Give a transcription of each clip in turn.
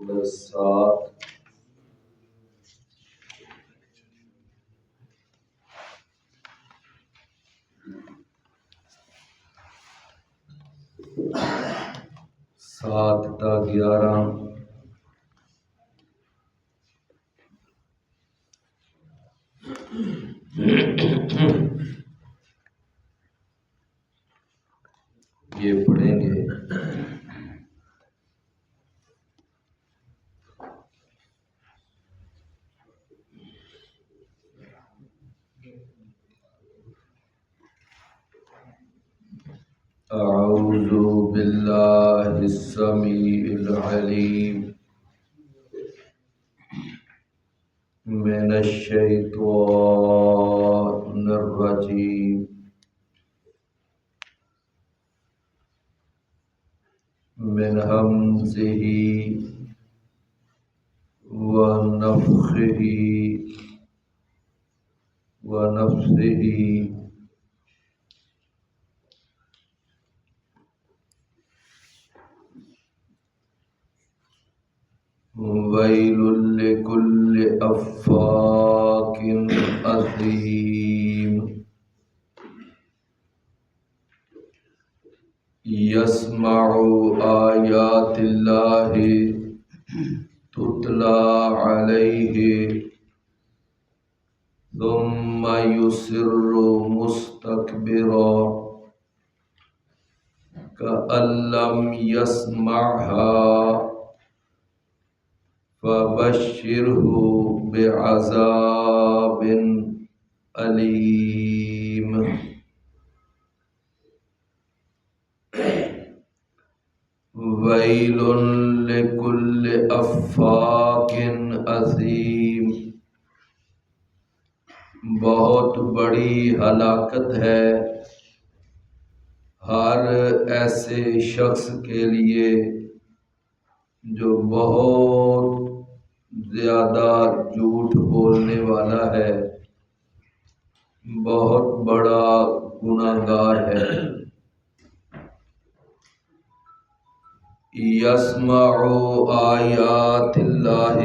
سات سات تا 11 یہ پڑھیں گے۔ اعوذ باللہ السمیع العلیم من الشیطان الرجیم من همزه ونفخه ونفثه ویل لکل افاک اثیم یسمع آیات اللہ تتلی علیہ ثم یصر مستکبرا کأن لم یسمعها فبشرہ بعذاب علیم ویل لکل افاک اثیم بہت بڑی ہلاکت ہے ہر ایسے شخص کے لیے جو بہت زیادہ جھوٹ بولنے والا ہے، بہت بڑا گناہگار ہے۔ یسمع آیات اللہ،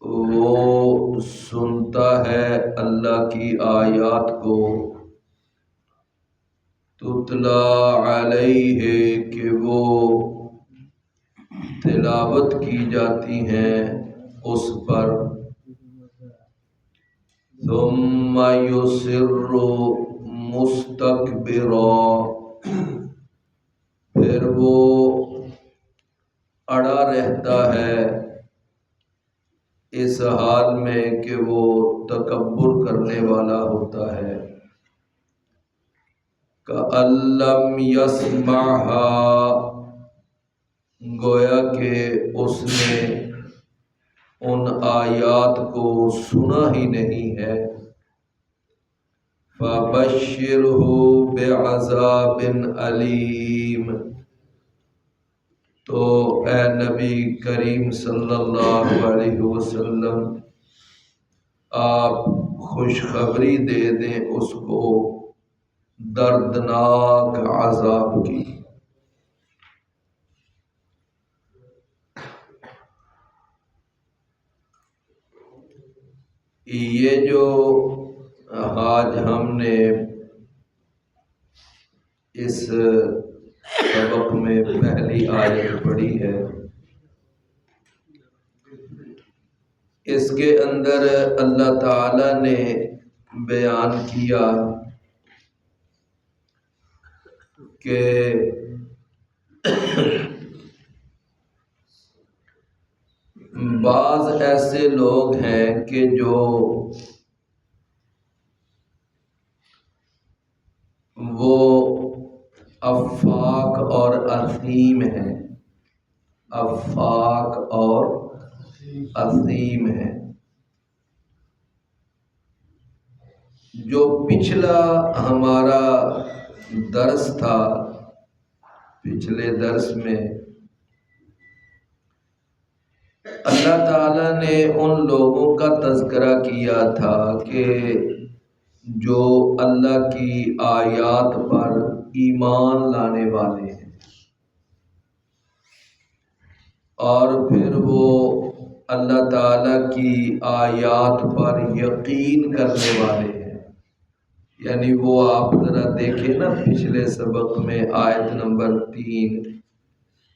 وہ سنتا ہے اللہ کی آیات کو، تتلی علیہ کہ وہ تلاوت کی جاتی ہیں اس پر، ثم یصر مستکبرا پھر وہ اڑا رہتا ہے اس حال میں کہ وہ تکبر کرنے والا ہوتا ہے، کأن لم یسمعها گویا کہ اس نے ان آیات کو سنا ہی نہیں ہے، فبشرہ بعذاب علیم تو اے نبی کریم صلی اللہ علیہ وسلم آپ خوشخبری دے دیں اس کو دردناک عذاب کی۔ یہ جو آج ہم نے اس سبق میں پہلی آیت پڑھی ہے، اس کے اندر اللہ تعالی نے بیان کیا کہ بعض ایسے لوگ ہیں کہ جو وہ افاک اور اثیم ہیں، افاک اور اثیم ہیں۔ جو پچھلا ہمارا درس تھا، پچھلے درس میں اللہ تعالیٰ نے ان لوگوں کا تذکرہ کیا تھا کہ جو اللہ کی آیات پر ایمان لانے والے ہیں، اور پھر وہ اللہ تعالیٰ کی آیات پر یقین کرنے والے ہیں۔ یعنی وہ آپ ذرا دیکھیں نا پچھلے سبق میں آیت نمبر 3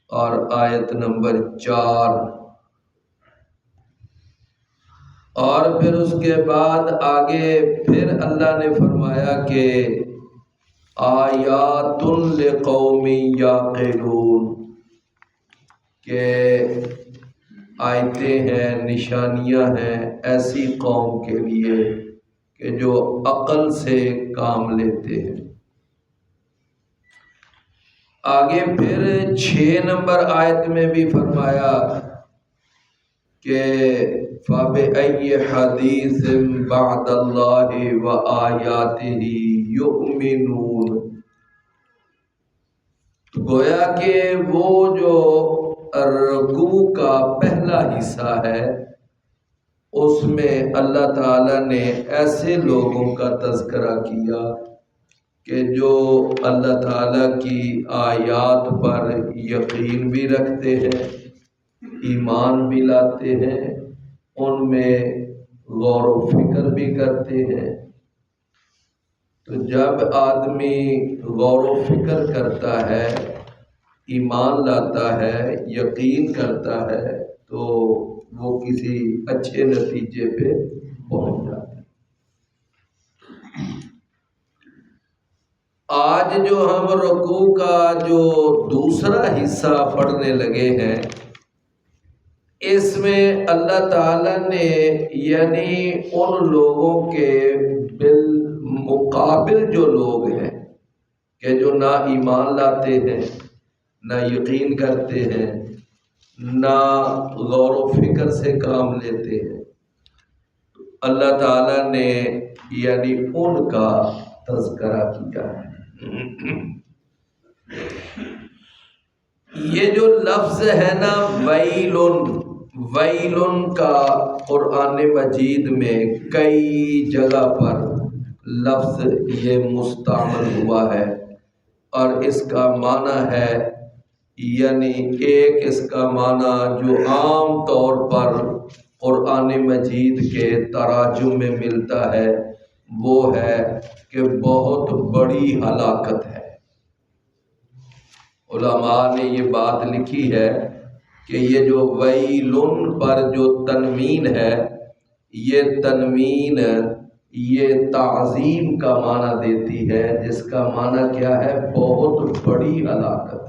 اور آیت نمبر 4، اور پھر اس کے بعد آگے پھر اللہ نے فرمایا کہ آیات لقوم یعقلون، کہ آیتیں ہیں، نشانیاں ہیں ایسی قوم کے لیے کہ جو عقل سے کام لیتے ہیں۔ آگے پھر 6 نمبر آیت میں بھی فرمایا کہ فَبِأَيِّ حَدِيثٍ بَعْدَ اللَّهِ وَآيَاتِهِ يُؤْمِنُونَ، گویا کہ وہ جو رکوع کا پہلا حصہ ہے اس میں اللہ تعالیٰ نے ایسے لوگوں کا تذکرہ کیا کہ جو اللہ تعالیٰ کی آیات پر یقین بھی رکھتے ہیں، ایمان بھی لاتے ہیں، ان میں غور و فکر بھی کرتے ہیں۔ تو جب آدمی غور و فکر کرتا ہے، ایمان لاتا ہے، یقین کرتا ہے، تو وہ کسی اچھے نتیجے پہ پہنچ جاتا ہے۔ آج جو ہم رکوع کا جو دوسرا حصہ پڑھنے لگے ہیں، اس میں اللہ تعالیٰ نے یعنی ان لوگوں کے بالمقابل جو لوگ ہیں کہ جو نہ ایمان لاتے ہیں، نہ یقین کرتے ہیں، نہ غور و فکر سے کام لیتے ہیں، اللہ تعالیٰ نے یعنی ان کا تذکرہ کیا ہے۔ یہ جو لفظ ہے نا ویلن کا قرآن مجید میں کئی جگہ پر لفظ یہ مستعمل ہوا ہے، اور اس کا معنی ہے یعنی ایک اس کا معنی جو عام طور پر قرآن مجید کے تراجم میں ملتا ہے وہ ہے کہ بہت بڑی ہلاکت ہے۔ علماء نے یہ بات لکھی ہے کہ یہ جو ویلن پر جو تنوین ہے، یہ تنوین یہ تعظیم کا معنی دیتی ہے، جس کا معنی کیا ہے؟ بہت بڑی ہلاکت۔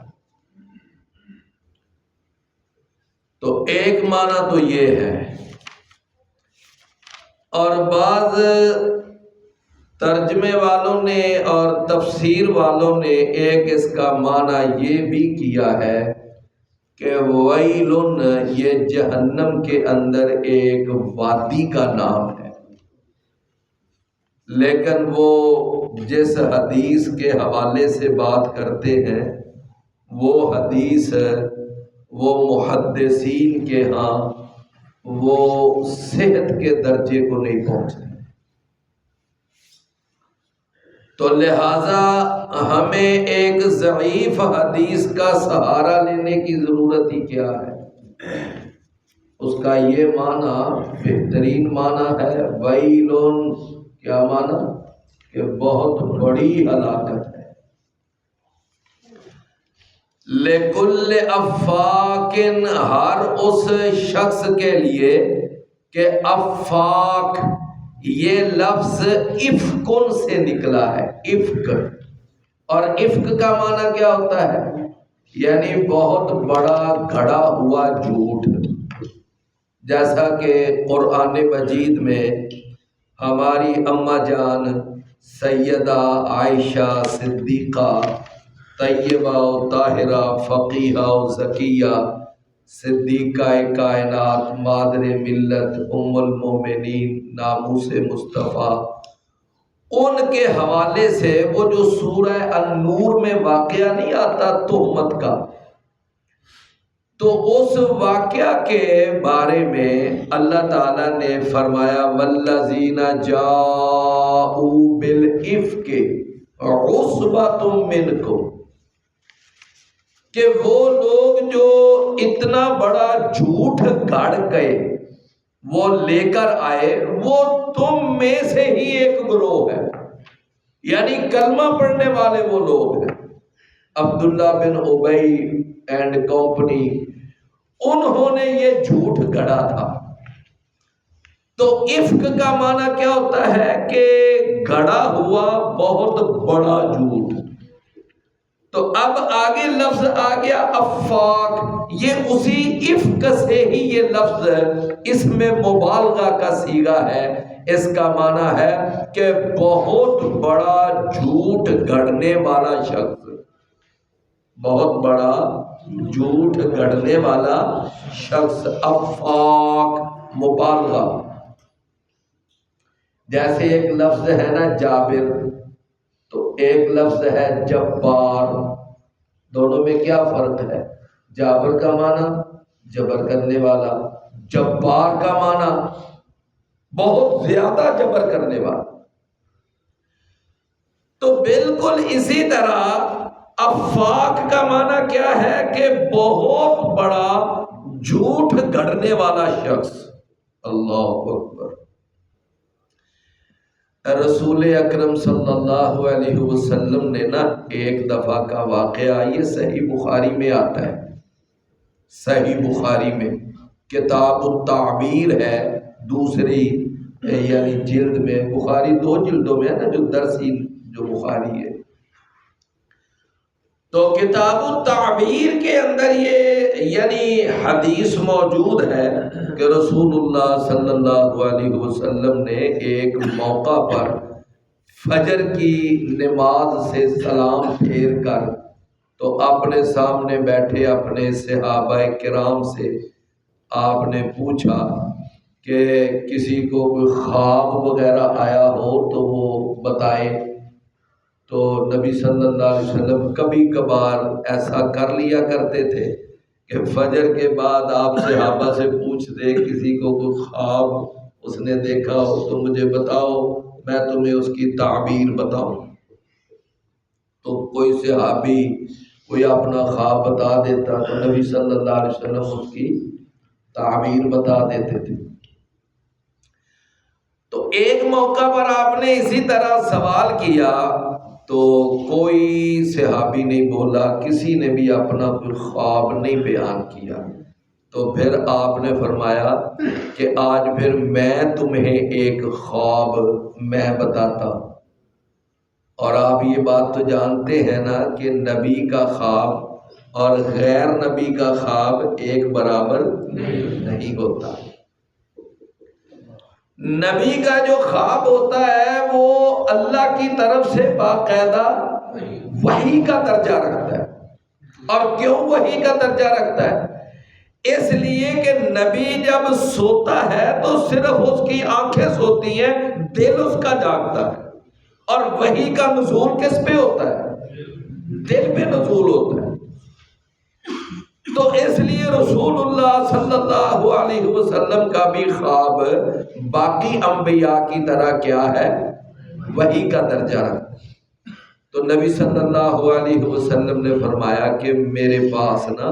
تو ایک معنی تو یہ ہے، اور بعض ترجمے والوں نے اور تفسیر والوں نے ایک اس کا معنی یہ بھی کیا ہے کہ ویلن یہ جہنم کے اندر ایک وادی کا نام ہے، لیکن وہ جس حدیث کے حوالے سے بات کرتے ہیں وہ حدیث وہ محدثین کے ہاں وہ صحت کے درجے کو نہیں پہنچتے، تو لہذا ہمیں ایک ضعیف حدیث کا سہارا لینے کی ضرورت ہی کیا ہے؟ اس کا یہ معنی بہترین معنی ہے ویلن، کیا معنی؟ کہ بہت بڑی ہلاکت ہے۔ لِكُلِّ أَفَّاكٍ، ہر اس شخص کے لیے کہ افاق یہ لفظ افکن سے نکلا ہے، افک، اور افک کا معنی کیا ہوتا ہے؟ یعنی بہت بڑا گھڑا ہوا جھوٹ، جیسا کہ قرآن مجید میں ہماری اماں جان سیدہ عائشہ صدیقہ طیبہ و طاہرہ فقیہہ و زکیہ صدیقہ کائنات مادر ملت ام المومنین ناموس مصطفیٰ، ان کے حوالے سے وہ جو سورہ النور میں واقعہ نہیں آتا تہمت کا، تو اس واقعہ کے بارے میں اللہ تعالیٰ نے فرمایا والذین جاءوا بالافک عصبۃ منکم، کہ وہ لوگ جو اتنا بڑا جھوٹ گھڑ گئے وہ لے کر آئے، وہ تم میں سے ہی ایک گروہ ہے، یعنی کلمہ پڑھنے والے وہ لوگ ہیں، عبداللہ بن ابی اینڈ کمپنی، انہوں نے یہ جھوٹ گڑا تھا۔ تو افک کا معنی کیا ہوتا ہے کہ گڑا ہوا بہت بڑا جھوٹ۔ تو اب آگے لفظ آ گیا افاق، یہ اسی افک سے ہی یہ لفظ اس میں مبالغہ کا صیغہ ہے۔ اس کا معنی ہے کہ بہت بڑا جھوٹ گھڑنے والا شخص، بہت بڑا جھوٹ گھڑنے والا شخص، افاق مبالغہ۔ جیسے ایک لفظ ہے نا جابر، تو ایک لفظ ہے جبار، دونوں میں کیا فرق ہے؟ جابر کا معنی جبر کرنے والا، جبار کا معنی بہت زیادہ جبر کرنے والا۔ تو بالکل اسی طرح افاق کا معنی کیا ہے کہ بہت بڑا جھوٹ گھڑنے والا شخص۔ اللہ اکبر۔ رسول اکرم صلی اللہ علیہ وسلم نے نا ایک دفعہ کا واقعہ، یہ صحیح بخاری میں آتا ہے، صحیح بخاری میں کتاب التعبیر ہے، دوسری یعنی جلد میں، بخاری 2 جلدوں میں ہے نا جو درسی جو بخاری ہے، تو کتاب التعبیر کے اندر یہ یعنی حدیث موجود ہے کہ رسول اللہ صلی اللہ علیہ وسلم نے ایک موقع پر فجر کی نماز سے سلام پھیر کر تو اپنے سامنے بیٹھے اپنے صحابہ کرام سے آپ نے پوچھا کہ کسی کو کوئی خواب وغیرہ آیا ہو تو وہ بتائے۔ تو نبی صلی اللہ علیہ وسلم کبھی کبھار ایسا کر لیا کرتے تھے کہ فجر کے بعد آپ صحابہ سے پوچھ دے کسی کو کوئی خواب اس نے دیکھا ہو تو مجھے بتاؤ، میں تمہیں اس کی تعبیر بتاؤں۔ تو کوئی صحابی کوئی اپنا خواب بتا دیتا تو نبی صلی اللہ علیہ وسلم اس کی تعبیر بتا دیتے تھے۔ تو ایک موقع پر آپ نے اسی طرح سوال کیا تو کوئی صحابی نہیں بولا، کسی نے بھی اپنا کوئی خواب نہیں بیان کیا۔ تو پھر آپ نے فرمایا کہ آج پھر میں تمہیں ایک خواب میں بتاتا ہوں۔ اور آپ یہ بات تو جانتے ہیں نا کہ نبی کا خواب اور غیر نبی کا خواب ایک برابر نہیں ہوتا۔ نبی کا جو خواب ہوتا ہے وہ اللہ کی طرف سے باقاعدہ وحی کا درجہ رکھتا ہے۔ اور کیوں وحی کا درجہ رکھتا ہے؟ اس لیے کہ نبی جب سوتا ہے تو صرف اس کی آنکھیں سوتی ہیں، دل اس کا جاگتا ہے، اور وحی کا نزول کس پہ ہوتا ہے؟ دل پہ نزول ہوتا ہے۔ تو اس لیے رسول اللہ صلی اللہ علیہ وسلم کا بھی خواب باقی انبیاء کی طرح کیا ہے؟ وحی کا درجہ رکھتا ہے۔ تو نبی صلی اللہ علیہ وسلم نے فرمایا کہ میرے پاس نا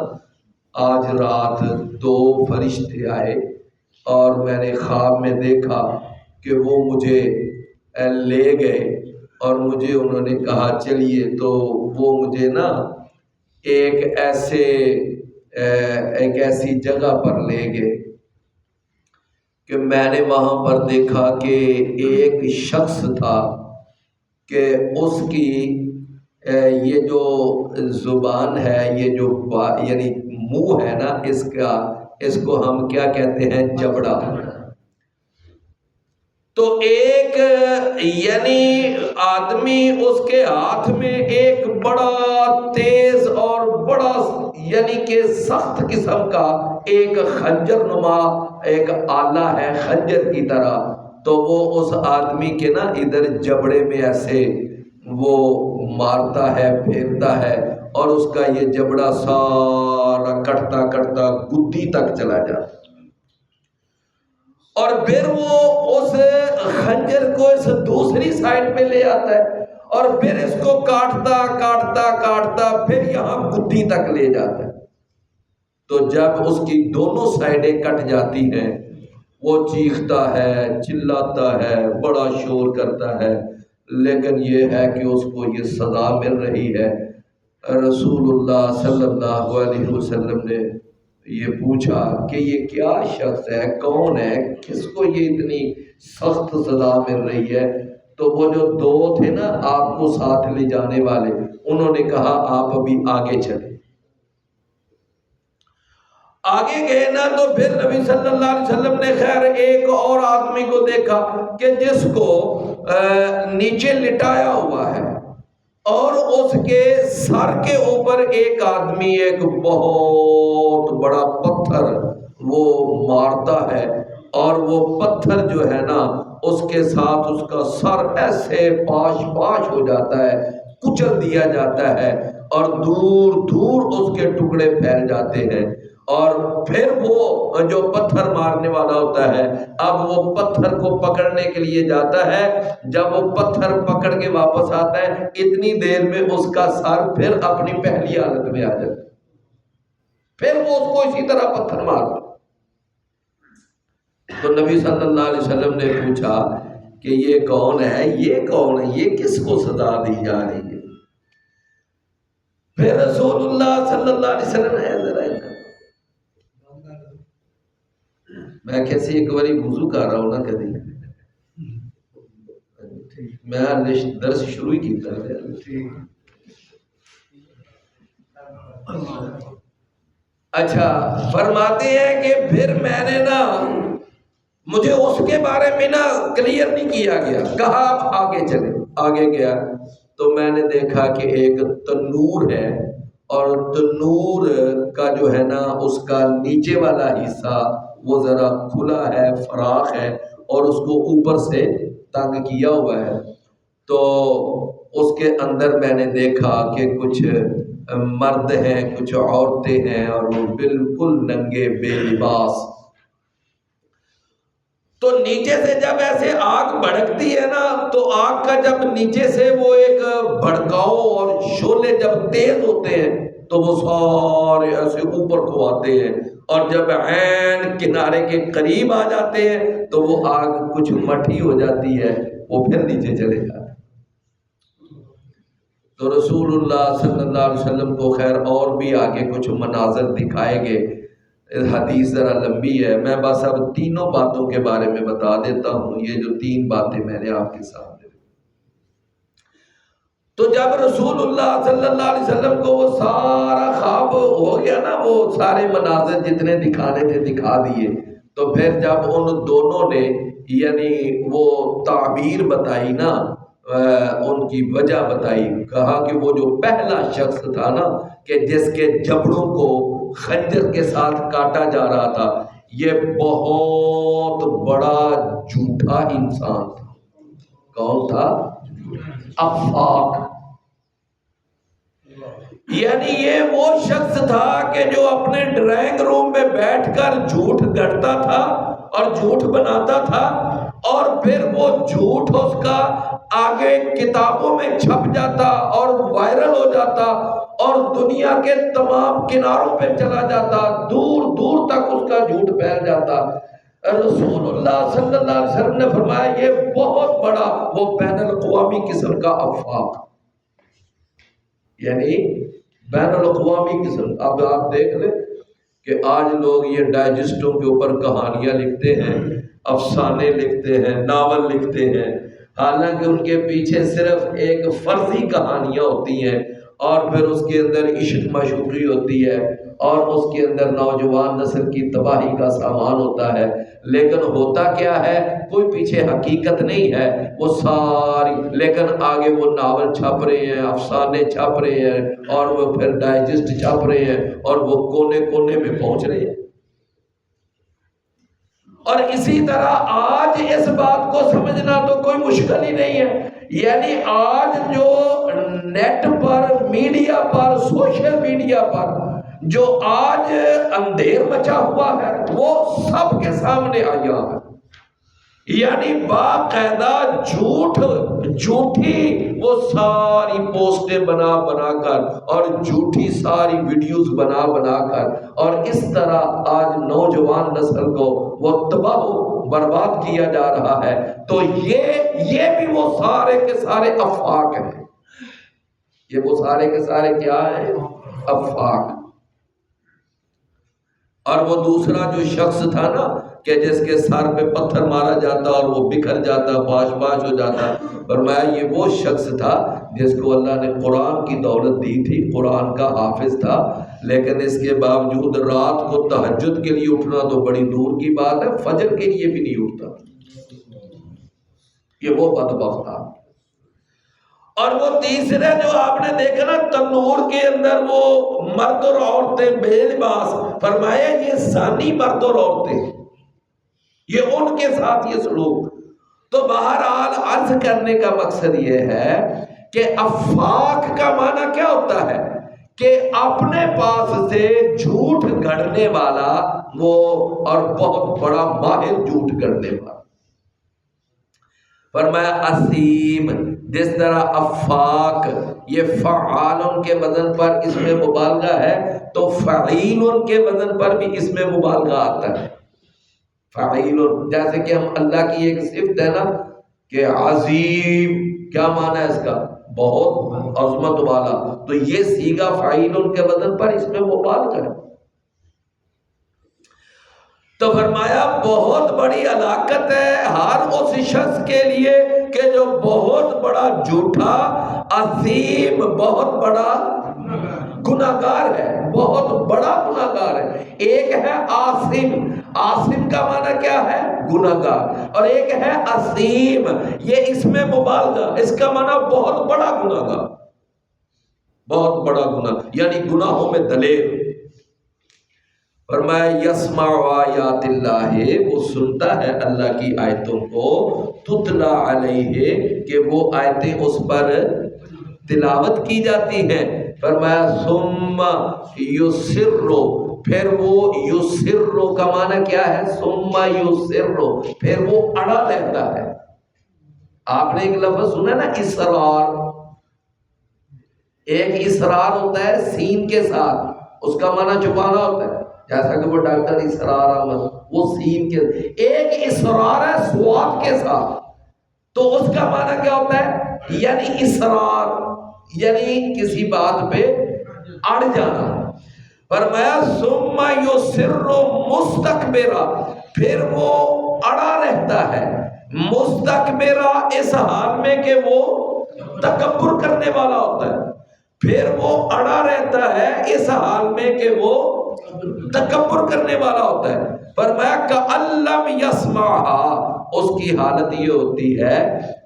آج رات 2 فرشتے آئے اور میں نے خواب میں دیکھا کہ وہ مجھے لے گئے اور مجھے انہوں نے کہا چلیے، تو وہ مجھے نا ایک ایسی جگہ پر لے گئے کہ میں نے وہاں پر دیکھا کہ ایک شخص تھا کہ اس کی یہ جو زبان ہے، یہ جو یعنی منہ ہے نا، اس کو ہم کیا کہتے ہیں؟ جبڑا۔ تو ایک یعنی آدمی اس کے ہاتھ میں ایک بڑا تیز اور بڑا یعنی کہ سخت قسم کا ایک خنجر نما ایک آلہ ہے، خنجر کی طرح۔ تو وہ اس آدمی کے نا ادھر جبڑے میں ایسے وہ مارتا ہے، پھیرتا ہے، اور اس کا یہ جبڑا سارا کٹتا کٹتا گدی تک چلا جاتا، اور پھر وہ اس خنجر کو اس دوسری سائڈ پہ لے آتا ہے اور پھر اس کو کاٹتا کاٹتا کاٹتا پھر یہاں گدی تک لے جاتا ہے۔ تو جب اس کی دونوں سائڈیں کٹ جاتی ہیں وہ چیختا ہے، چلاتا ہے، بڑا شور کرتا ہے، لیکن یہ ہے کہ اس کو یہ سزا مل رہی ہے۔ رسول اللہ صلی اللہ علیہ وسلم نے یہ پوچھا کہ یہ کیا شخص ہے، کون ہے، کس کو یہ اتنی سخت سزا مل رہی ہے؟ تو وہ جو دو تھے نا آپ کو ساتھ لے جانے والے، انہوں نے کہا آپ ابھی آگے چلیں۔ آگے گئے نا تو پھر نبی صلی اللہ علیہ وسلم نے خیر ایک اور آدمی کو دیکھا کہ جس کو نیچے لٹایا ہوا ہے اور اس کے سر کے اوپر ایک آدمی ایک بہت بڑا پتھر وہ مارتا ہے، اور وہ پتھر جو ہے نا اس کے ساتھ اس کا سر ایسے پاش پاش ہو جاتا ہے، کچل دیا جاتا ہے اور دور دور اس کے ٹکڑے پھیل جاتے ہیں۔ اور پھر وہ جو پتھر مارنے والا ہوتا ہے اب وہ پتھر کو پکڑنے کے لیے جاتا ہے، جب وہ پتھر پکڑ کے واپس آتا ہے اتنی دیر میں اس کا سر پھر اپنی پہلی حالت میں آ جاتا ہے، پھر وہ اس کو اسی طرح پتھر مارتا۔ تو نبی صلی اللہ علیہ وسلم نے پوچھا کہ یہ کون ہے، یہ کون ہے، یہ کس کو سزا دی جا رہی ہے؟ پھر رسول اللہ صلی اللہ علیہ وسلم نے ذرا میں کیسے ایک باری وضو کر رہا ہوں نا کدی میں درس شروع ہی کیتا ہے۔ اچھا فرماتے ہیں کہ پھر میں نے نا مجھے اس کے بارے میں نا کلیئر نہیں کیا گیا، کہا آپ آگے چلے۔ آگے گیا تو میں نے دیکھا کہ ایک تنور ہے، اور تنور کا جو ہے نا اس کا نیچے والا حصہ وہ ذرا کھلا ہے، فراخ ہے، اور اس کو اوپر سے تنگ کیا ہوا ہے۔ تو اس کے اندر میں نے دیکھا کہ کچھ مرد ہیں، کچھ عورتیں ہیں، اور وہ بالکل ننگے بے لباس۔ تو نیچے سے جب ایسے آگ بھڑکتی ہے نا تو آگ کا جب نیچے سے وہ ایک بھڑکاؤ اور شعلے جب تیز ہوتے ہیں تو وہ سارے ایسے اوپر کو آتے ہیں، اور جب عین کنارے کے قریب آ جاتے ہیں تو وہ آگ کچھ مٹھی ہو جاتی ہے، وہ پھر نیچے چلے جاتے ہیں۔ تو رسول اللہ صلی اللہ علیہ وسلم کو خیر اور بھی آگے کچھ مناظر دکھائے گے، حدیث ذرا لمبی ہے، میں بس اب تینوں باتوں کے بارے میں بتا دیتا ہوں، یہ جو تین باتیں میں نے آپ کے سامنے۔ تو جب رسول اللہ صلی اللہ علیہ وسلم کو وہ سارا خواب ہو گیا نا، وہ سارے مناظر جتنے دکھانے تھے دکھا دیے، تو پھر جب ان دونوں نے یعنی وہ تعبیر بتائی نا، ان کی وجہ بتائی، کہا کہ وہ جو پہلا شخص تھا نا کہ جس کے جبڑوں کو خنجر کے ساتھ کاٹا جا رہا تھا، یہ بہت بڑا جھوٹا انسان تھا۔ کون تھا؟ افاق، یعنی یہ وہ شخص تھا کہ جو اپنے ڈرائنگ روم میں بیٹھ کر جھوٹ گڑتا تھا اور جھوٹ بناتا تھا، اور پھر وہ جھوٹ اس کا آگے کتابوں میں چھپ جاتا اور وائرل ہو جاتا اور دنیا کے تمام کناروں پہ چلا جاتا، دور دور تک اس کا جھوٹ پھیل جاتا۔ رسول اللہ صلی اللہ علیہ وسلم نے فرمایا یہ بہت بڑا وہ بین الاقوامی قسم کا افاق، یعنی بین الاقوامی قسم۔ اب آپ دیکھ لیں کہ آج لوگ یہ ڈائجسٹوں کے اوپر کہانیاں لکھتے ہیں، افسانے لکھتے ہیں، ناول لکھتے ہیں، حالانکہ ان کے پیچھے صرف ایک فرضی کہانیاں ہوتی ہیں، اور پھر اس کے اندر عشق معشوقی ہوتی ہے، اور اس کے اندر نوجوان نسل کی تباہی کا سامان ہوتا ہے، لیکن ہوتا کیا ہے؟ کوئی پیچھے حقیقت نہیں ہے، وہ ساری، لیکن آگے وہ ناول چھپ رہے ہیں، افسانے چھپ رہے ہیں، اور وہ پھر ڈائجسٹ چھپ رہے ہیں، اور وہ کونے کونے میں پہنچ رہے ہیں۔ اور اسی طرح آج اس بات کو سمجھنا تو کوئی مشکل ہی نہیں ہے، یعنی آج جو نیٹ پر، میڈیا پر، سوشل میڈیا پر جو آج اندھیر مچا ہوا ہے وہ سب کے سامنے آیا ہے۔ یعنی باقاعدہ جھوٹی وہ ساری پوسٹیں بنا بنا کر اور جھوٹی ساری ویڈیوز بنا بنا کر، اور اس طرح آج نوجوان نسل کو وہ تباہ و برباد کیا جا رہا ہے۔ تو یہ بھی وہ سارے کے سارے افاق ہیں، یہ وہ سارے کے سارے کیا ہیں؟ افاق۔ اور وہ دوسرا جو شخص تھا نا کہ جس کے سر پہ پتھر مارا جاتا اور وہ بکھر جاتا، باش باش ہو جاتا، فرمایا یہ وہ شخص تھا جس کو اللہ نے قرآن کی دولت دی تھی، قرآن کا حافظ تھا، لیکن اس کے باوجود رات کو تہجد کے لیے اٹھنا تو بڑی دور کی بات ہے، فجر کے لیے بھی نہیں اٹھتا۔ یہ وہ بدبخت تھا۔ اور وہ تیسرے جو آپ نے دیکھا نا تنور کے اندر وہ مرد اور عورتیں بے لباس، فرمایا یہ زانی مرد اور عورتیں، یہ ان کے ساتھ یہ سلوک۔ تو بہرحال عرض کرنے کا مقصد یہ ہے کہ افاق کا معنی کیا ہوتا ہے کہ اپنے پاس سے جھوٹ گھڑنے والا وہ، اور بہت بڑا ماہر جھوٹ گھڑنے والا۔ فرمایا اسیم، جس طرح افاق یہ فعال کے وزن پر اس میں مبالغہ ہے، تو فعیل کے وزن پر بھی اس میں مبالغہ آتا ہے۔ فعیل، جیسے کہ ہم اللہ کی ایک صفت ہے نا کہ عظیم، کیا معنی ہے اس کا؟ بہت عظمت والا، تو یہ صیغہ فعیل کے وزن پر اس میں مبالغہ ہے۔ تو فرمایا بہت بڑی ہلاکت ہے ہر اس شخص کے لیے کہ جو بہت بڑا جھوٹا، عظیم، بہت بڑا گناہگار ہے، بہت بڑا گناہگار ہے۔ ایک ہے عاصم، عاصم کا معنی کیا ہے؟ گناہگار، اور ایک ہے عظیم، یہ اس میں مبالغہ، اس کا معنی بہت بڑا گناہگار، بہت بڑا گناہ، یعنی گناہوں میں دلیر۔ فرمایا یسمع آیات اللہ، وہ سنتا ہے اللہ کی آیتوں کو، تتلا علیہ، کہ وہ آیتیں اس پر تلاوت کی جاتی ہیں۔ فرمایا ثم یسر، پھر وہ یسر کا معنی کیا ہے؟ ثم یسر، پھر وہ اڑا رہتا ہے۔ آپ نے ایک لفظ سنا نا اصرار، ایک اصرار ہوتا ہے سین کے ساتھ، اس کا معنی چھپانا ہوتا ہے، جیسا کہ وہ ڈاکٹر اسرار احمد، وہ سین کے، ایک اصرار ہے سواد کے ساتھ، تو اس کا معنی کیا ہوتا ہے؟ یعنی اصرار، یعنی کسی بات پہ اڑ جانا۔ فرمایا ثم یسر مستکبرا، پھر وہ اڑا رہتا ہے، مستکبرا، اس حال میں کہ وہ تکبر کرنے والا ہوتا ہے، پھر وہ اڑا رہتا ہے اس حال میں کہ وہ تکبر کرنے والا ہوتا ہے۔ فرمایا کأن لم یسمعھا، اس کی حالت یہ ہوتی ہے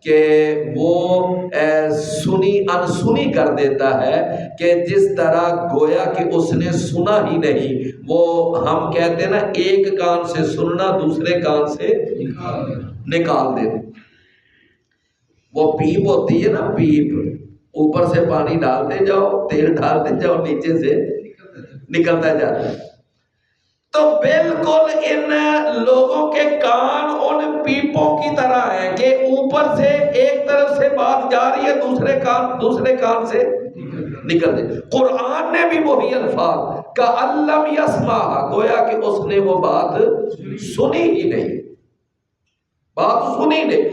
کہ وہ سنی انسنی کر دیتا ہے، کہ جس طرح گویا کہ اس نے سنا ہی نہیں۔ وہ ہم کہتے ہیں نا ایک کان سے سننا دوسرے کان سے نکال دینا، وہ پیپ ہوتی ہے نا، پیپ، اوپر سے پانی ڈالتے جاؤ، تیل ڈالتے جاؤ، نیچے سے نکلتا جاتا ہے۔ تو بالکل ان لوگوں کے کان ان پیپوں کی طرح ہیں کہ اوپر سے ایک طرف سے بات جا رہی ہے، دوسرے کان سے نکل دے۔ قرآن نے بھی وہی الفاظ کأن لم یسمعھا، گویا کہ اس نے وہ بات سنی ہی نہیں، بات سنی نہیں،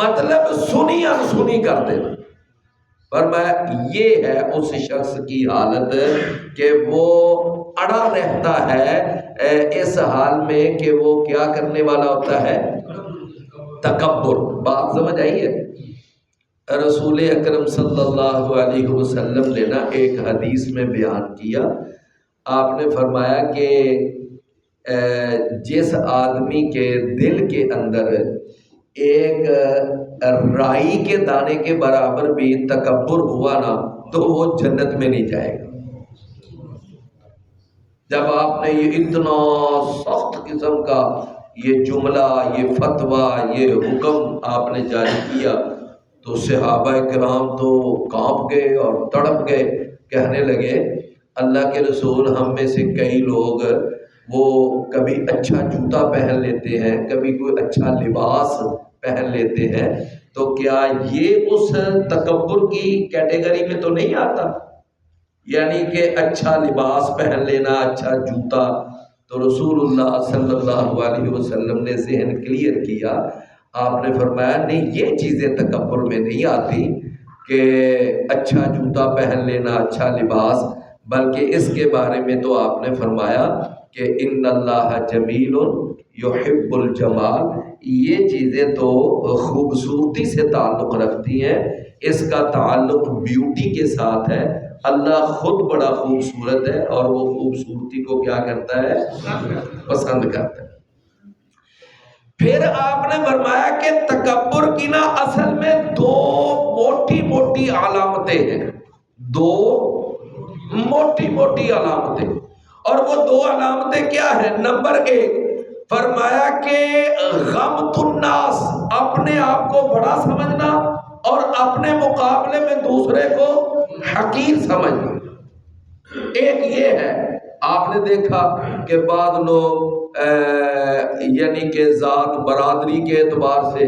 مطلب سنی انسنی کر دینا۔ فرمایا یہ ہے اس شخص کی حالت کہ وہ اڑا رہتا ہے اس حال میں کہ وہ کیا کرنے والا ہوتا ہے؟ تکبر۔ بات سمجھ آئی ہے؟ رسول اکرم صلی اللہ علیہ وسلم نے نا ایک حدیث میں بیان کیا، آپ نے فرمایا کہ جس آدمی کے دل کے اندر ایک رائی کے دانے کے برابر بھی تکبر ہوا نا تو وہ جنت میں نہیں جائے گا۔ جب آپ نے یہ اتنا سخت قسم کا یہ جملہ، یہ فتویٰ، یہ حکم آپ نے جاری کیا تو صحابہ کرام تو کانپ گئے اور تڑپ گئے، کہنے لگے اللہ کے رسول، ہم میں سے کئی لوگ وہ کبھی اچھا جوتا پہن لیتے ہیں، کبھی کوئی اچھا لباس پہن لیتے ہیں، تو کیا یہ اس تکبر کی کیٹیگری میں تو نہیں آتا؟ یعنی کہ اچھا لباس پہن لینا، اچھا جوتا، تو رسول اللہ صلی اللہ علیہ وسلم نے ذہن کلیئر کیا، آپ نے فرمایا نہیں، یہ چیزیں تکبر میں نہیں آتی کہ اچھا جوتا پہن لینا، اچھا لباس، بلکہ اس کے بارے میں تو آپ نے فرمایا کہ ان اللہ جمیل یحب الجمال، یہ چیزیں تو خوبصورتی سے تعلق رکھتی ہیں، اس کا تعلق بیوٹی کے ساتھ ہے، اللہ خود بڑا خوبصورت ہے اور وہ خوبصورتی کو کیا کرتا ہے؟ پسند کرتا ہے۔ پھر آپ نے فرمایا کہ تکبر کی نا اصل میں دو موٹی موٹی علامتیں ہیں، دو موٹی موٹی علامتیں، اور وہ دو علامتیں کیا ہیں؟ نمبر ایک فرمایا کہ غمط الناس، اپنے آپ کو بڑا سمجھنا اور اپنے مقابلے میں دوسرے کو حقیر سمجھنا۔ ایک یہ ہے، آپ نے دیکھا کہ بعض لوگ یعنی کہ ذات برادری کے اعتبار سے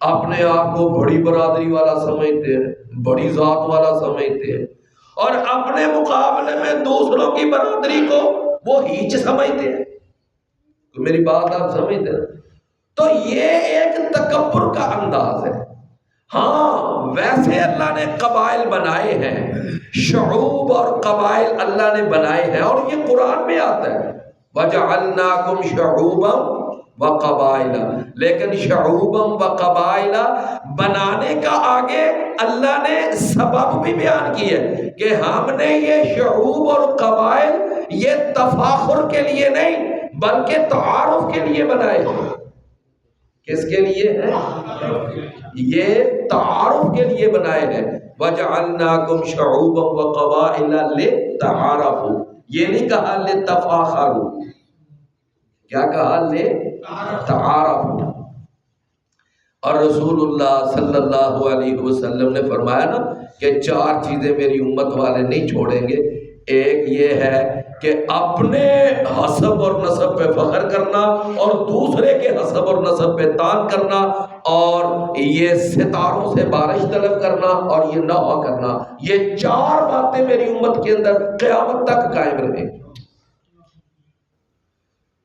اپنے آپ کو بڑی برادری والا سمجھتے ہیں، بڑی ذات والا سمجھتے ہیں، اور اپنے مقابلے میں دوسروں کی برادری کو وہ ہیچ سمجھتے ہیں۔ تو میری بات آپ سمجھتے ہیں؟ تو یہ ایک تکبر کا انداز ہے۔ ہاں ویسے اللہ نے قبائل بنائے ہیں، شعوب اور قبائل اللہ نے بنائے ہیں، اور یہ قرآن میں آتا ہے وَجَعَلْنَاكُمْ شَعُوبًا وَقَبَائِلًا، لیکن شعوبًا وقبائل بنانے کا آگے اللہ نے سبب بھی بیان کیا ہے کہ ہم نے یہ شعوب اور قبائل یہ تفاخر کے لیے نہیں بلکہ تعارف کے لیے بنائے ہیں۔ کس کے لیے ہے؟ یہ تعارف کے لیے بنائے ہیں۔ وَجَعَلْنَاكُمْ شَعُوبًا وَقَبَائِلَ لِتَعَارَفُوا، یہ نہیں کہا لِتَفَاخَرُوا، کیا کہا؟ لِتَعَارَفُوا۔ اور رسول اللہ صلی اللہ علیہ وسلم نے فرمایا نا کہ چار چیزیں میری امت والے نہیں چھوڑیں گے، ایک یہ ہے کہ اپنے حسب اور نسب پہ فخر کرنا، اور دوسرے کے حسب اور نسب پہ تان کرنا، اور یہ ستاروں سے بارش طلب کرنا، اور یہ نوحہ کرنا۔ یہ چار باتیں میری امت کے اندر قیامت تک قائم رہیں۔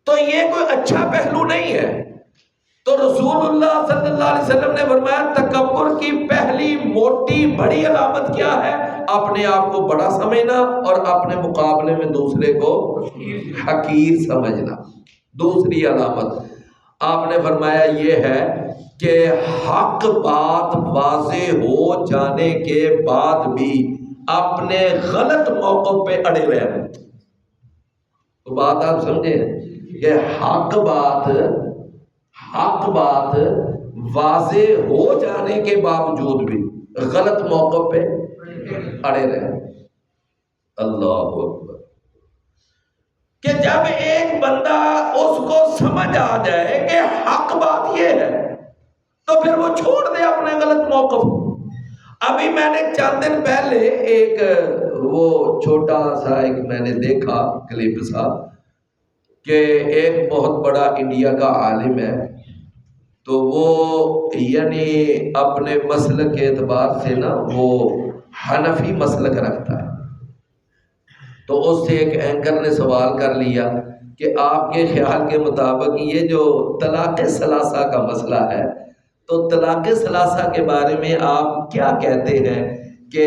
تو یہ کوئی اچھا پہلو نہیں ہے۔ تو رسول اللہ صلی اللہ علیہ وسلم نے فرمایا تکبر کی پہلی موٹی بڑی علامت کیا ہے؟ اپنے آپ کو بڑا سمجھنا اور اپنے مقابلے میں دوسرے کو حقیر سمجھنا۔ دوسری علامت آپ نے فرمایا یہ ہے کہ حق بات واضح ہو جانے کے بعد بھی اپنے غلط موقف پہ اڑے رہنا۔ تو بات آپ سمجھے کہ حق بات واضح ہو جانے کے باوجود بھی غلط موقع پہ اڑے رہے۔ اللہ اکبر۔ کہ جب ایک بندہ اس کو سمجھ آ جائے کہ حق بات یہ ہے تو پھر وہ چھوڑ دے اپنے غلط موقف۔ ابھی میں نے چند دن پہلے ایک وہ چھوٹا سا ایک میں نے دیکھا کلپ سا کہ ایک بہت بڑا انڈیا کا عالم ہے، تو وہ یعنی اپنے مسلک کے اعتبار سے نا وہ حنفی مسلک رکھتا ہے۔ تو اس سے ایک اینکر نے سوال کر لیا کہ آپ کے خیال کے مطابق یہ جو طلاق ثلاثہ کا مسئلہ ہے، تو طلاق ثلاثہ کے بارے میں آپ کیا کہتے ہیں کہ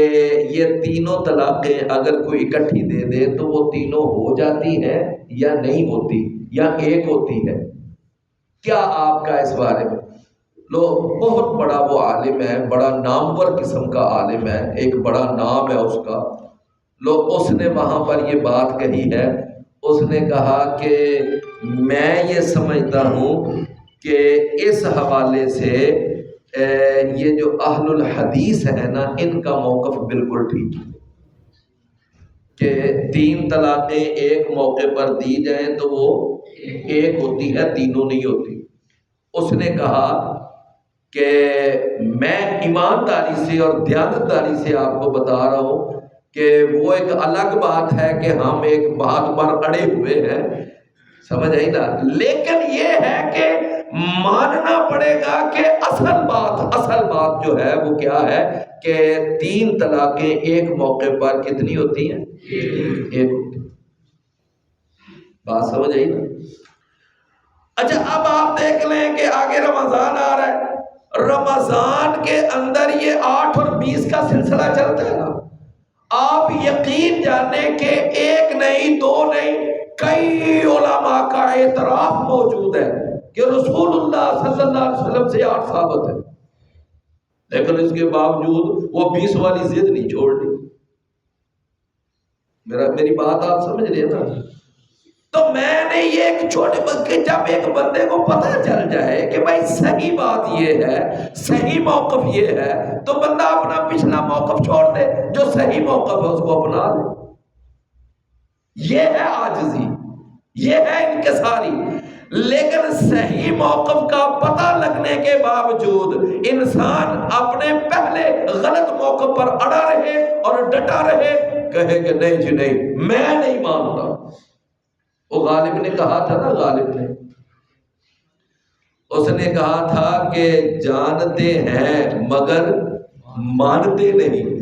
یہ تینوں طلاقیں اگر کوئی اکٹھی دے دے تو وہ تینوں ہو جاتی ہیں یا نہیں ہوتی یا ایک ہوتی ہے؟ کیا آپ کا اس بارے میں؟ لو بہت بڑا وہ عالم ہے، بڑا نامور قسم کا عالم ہے، ایک بڑا نام ہے اس کا۔ لو اس نے وہاں پر یہ بات کہی ہے، اس نے کہا کہ میں یہ سمجھتا ہوں کہ اس حوالے سے یہ جو اہل الحدیث ہے نا ان کا موقف بالکل ٹھیک ہے کہ تین طلاقیں ایک موقع پر دی جائیں تو وہ ایک ہوتی ہے، تینوں نہیں ہوتی۔ اس نے کہا کہ میں ایمانداری سے اور دیانتداری سے آپ کو بتا رہا ہوں کہ وہ ایک الگ بات ہے کہ ہم ایک بات پر اڑے ہوئے ہیں، سمجھ آئی نا؟ لیکن یہ ہے کہ ماننا پڑے گا کہ اصل بات جو ہے وہ کیا ہے کہ 3 طلاقیں ایک موقع پر کتنی ہوتی ہیں؟ ایک ہوتی ہیں۔ بات سمجھ آئی نا؟ اچھا اب آپ دیکھ لیں کہ آگے رمضان آ رہا ہے، رمضان کے اندر یہ 8 اور 20 کا سلسلہ چلتا ہے نا، آپ یقین جانیں کہ 1 نہیں 2 نہیں، کئی علماء کا اعتراف موجود ہے کہ رسول اللہ صلی اللہ علیہ وسلم سے 8 ثابت ہے، لیکن اس کے باوجود وہ 20 والی ضد نہیں چھوڑنی۔ میری بات آپ سمجھ رہے ہیں نا؟ تو میں نے یہ ایک چھوٹے بچے، جب ایک بندے کو پتہ چل جائے کہ بھائی صحیح بات یہ ہے، صحیح موقف یہ ہے، تو بندہ اپنا پچھلا موقف چھوڑ دے، جو صحیح موقف ہے اس کو اپنا لے۔ یہ ہے عاجزی، یہ ہے انکساری۔ لیکن صحیح موقف کا پتہ لگنے کے باوجود انسان اپنے پہلے غلط موقف پر اڑا رہے اور ڈٹا رہے، کہے کہ نہیں جی نہیں میں نہیں مانتا۔ وہ غالب نے کہا تھا نا، غالب نے اس نے کہا تھا کہ جانتے ہیں مگر مانتے نہیں،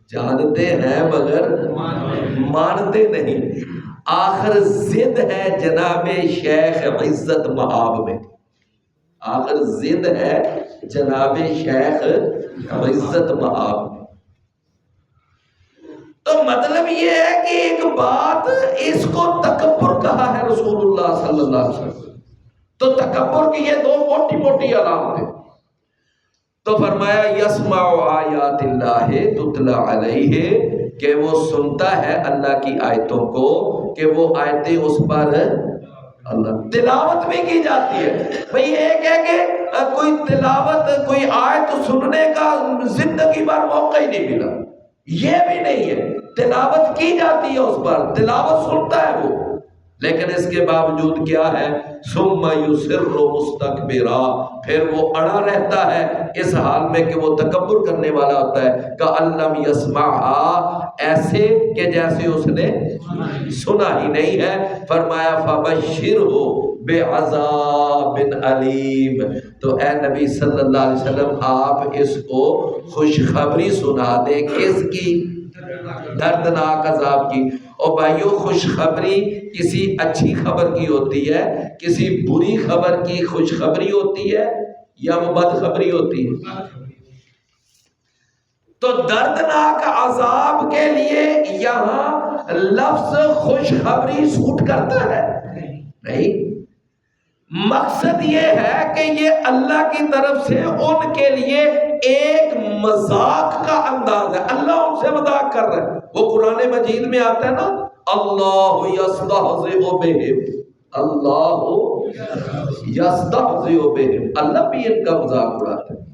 جانتے ہیں مگر مانتے نہیں۔ آخر ضد ہے جناب شیخ عزت مآب میں، آخر ضد ہے جناب شیخ عزت مآب میں۔ تو مطلب یہ ہے کہ ایک بات، اس کو تکبر کہا ہے رسول اللہ صلی اللہ علیہ وسلم۔ تو تکبر کی یہ 2 موٹی موٹی علامتیں۔ تو فرمایا یسمع آیات اللہ تتلی علیہ، کہ وہ سنتا ہے اللہ کی آیتوں کو، کہ وہ آیتیں اس پر اللہ تلاوت بھی کی جاتی ہے۔ بھئی ایک ہے کہ کوئی تلاوت، کوئی آیت سننے کا زندگی بھر موقع ہی نہیں ملا، یہ بھی نہیں ہے، تلاوت کی جاتی ہے اس پر، تلاوت سنتا ہے وہ، لیکن اس کے باوجود کیا ہے؟ ثم یصر مستکبرا، پھر وہ اڑا رہتا ہے اس حال میں کہ وہ تکبر کرنے والا ہوتا ہے، کأن لم یسمعھا، ایسے کہ جیسے اس نے سنا ہی نہیں ہے۔ فرمایا فبشرہ بعذاب علیم، تو اے نبی صلی اللہ علیہ وسلم آپ اس کو خوشخبری سنا دیں، کس کی؟ دردناک عذاب کی۔ اور بھائیو خوشخبری کسی اچھی خبر کی ہوتی ہے، کسی بری خبر کی خوشخبری ہوتی ہے، یا وہ بدخبری ہوتی ہے؟ تو دردناک عذاب کے لیے یہاں لفظ خوشخبری سوٹ کرتا ہے؟ نہیں، مقصد یہ ہے کہ یہ اللہ کی طرف سے ان کے لیے ایک مذاق کا انداز ہے، اللہ ان سے مذاق کر رہا ہے۔ وہ قرآن مجید میں آتا ہے نا، اللہ یستہزئ بہم، اللہ یستہزئ بہم، اللہ بھی ان کا مذاق اڑاتا ہے۔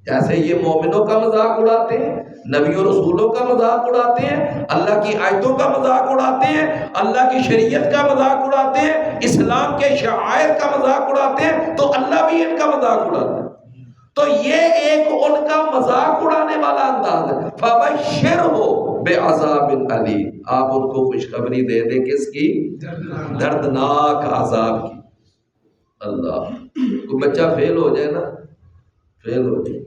جیسے یہ مومنوں کا مذاق اڑاتے ہیں، نبی و رسولوں کا مذاق اڑاتے ہیں، اللہ کی آیتوں کا مذاق اڑاتے ہیں، اللہ کی شریعت کا مذاق اڑاتے ہیں، اسلام کے شعائر کا مذاق اڑاتے ہیں، تو اللہ بھی ان کا مذاق اڑاتا ہے۔ تو یہ ایک ان کا مذاق اڑانے والا انداز ہے۔ فبشرہ بعذاب علیم، آپ ان کو خوشخبری دے دیں، کس کی؟ دردناک عذاب کی۔ اللہ، کوئی بچہ فیل ہو جائے نا، فیل ہو جائے،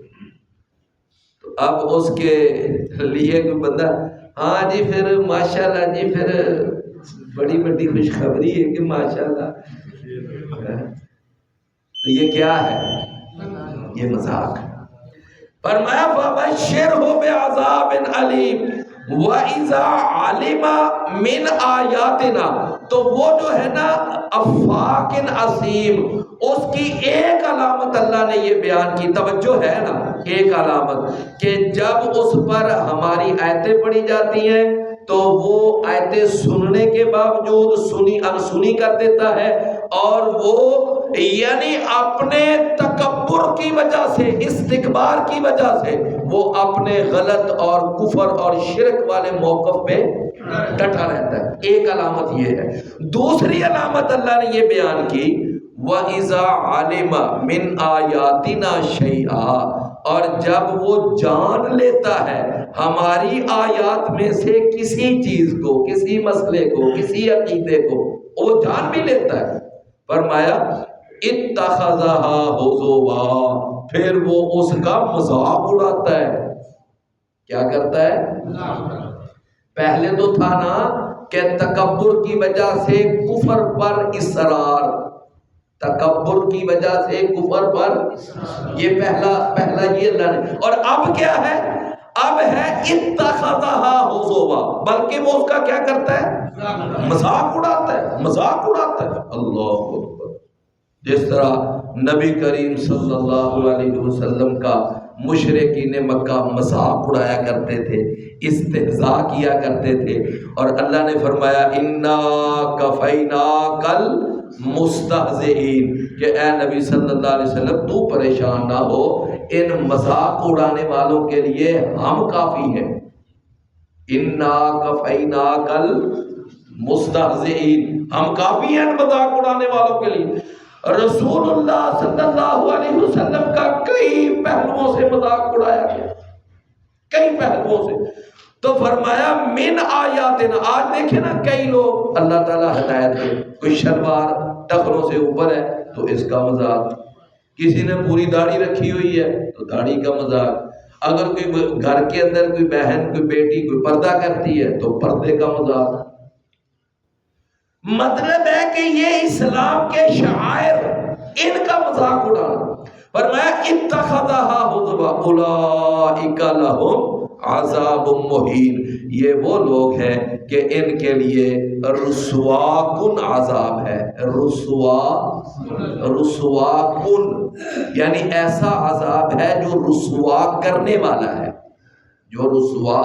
تو اب اس کے لیے کوئی بندہ، ہاں جی پھر ماشاءاللہ جی پھر بڑی بڑی خوشخبری ہے کہ ماشاءاللہ، تو یہ کیا ہے؟ یہ مذاق۔ فرمایا فبشرہ بعذاب علیم وَإِذَا عَلِمَ مِنْ آیاتنا، تو وہ جو ہے نا افاق عظیم، اس کی ایک علامت اللہ نے یہ بیان کی، توجہ ہے نا، ایک علامت کہ جب اس پر ہماری آیتیں پڑھی جاتی ہیں تو وہ آیتیں سننے کے باوجود سنی انسنی کر دیتا ہے، اور وہ یعنی اپنے تکبر کی وجہ سے، استکبار کی وجہ سے وہ اپنے غلط اور کفر اور شرک والے موقف پہ ڈٹا رہتا ہے۔ ایک علامت یہ ہے۔ دوسری علامت اللہ نے یہ بیان کی، وَإِذَا عَلِمَ مِنْ آیَاتِنَا شَيْئًا، اور جب وہ جان لیتا ہے ہماری آیات میں سے کسی چیز کو، کسی مسئلے کو، کسی عقیدے کو، وہ جان بھی لیتا ہے، فرمایا اتخذھا ہزوا، پھر وہ اس کا مذاق اڑاتا ہے۔ کیا کرتا ہے؟ پہلے تو تھا نا کہ تکبر کی وجہ سے کفر پر اصرار، تکبر کی وجہ سے کفر پر، یہ پہلا یہ اللہ نے، اور اب کیا ہے؟ اب ہے اتخذھا ہزوا، بلکہ وہ اس کا کیا کرتا ہے؟ مذاق اڑاتا ہے، مذاق اڑاتا ہے۔ اللہ اکبر۔ جس طرح نبی کریم صلی اللہ علیہ وسلم کا مشرکین مکہ مذاق اڑایا کرتے تھے، استہزاء کیا کرتے تھے، اور اللہ نے فرمایا انا کفیناک المستہزئین، کہ اے نبی صلی اللہ علیہ وسلم تو پریشان نہ ہو، ان مذاق اڑانے والوں کے لیے ہم کافی ہیں۔ انا کفیناک المستہزئین، ہم کافی ہیں مذاق اڑانے والوں کے لیے۔ رسول اللہ صلی اللہ علیہ وسلم کا کئی پہلوؤں سے مذاق اڑایا گیا، کئی پہلوؤں سے، تو فرمایا من آیاتنا، آج دیکھیں نا کئی لوگ اللہ تعالیٰ ہدایت دے، کوئی شلوار ٹخنوں سے اوپر ہے تو اس کا مذاق، کسی نے پوری داڑھی رکھی ہوئی ہے تو داڑھی کا مذاق، اگر کوئی گھر کے اندر کوئی بہن کوئی بیٹی کوئی پردہ کرتی ہے تو پردے کا مذاق۔ مطلب ہے کہ یہ اسلام کے شعائر، ان کا مذاق اڑانا۔ فرمایا اتخذھا ہزوا اولئک لہم عذاب مہین، یہ وہ لوگ ہیں کہ ان کے لیے رسوا کن عذاب ہے، رسوا کن، یعنی ایسا عذاب ہے جو رسوا کرنے والا ہے، جو رسوا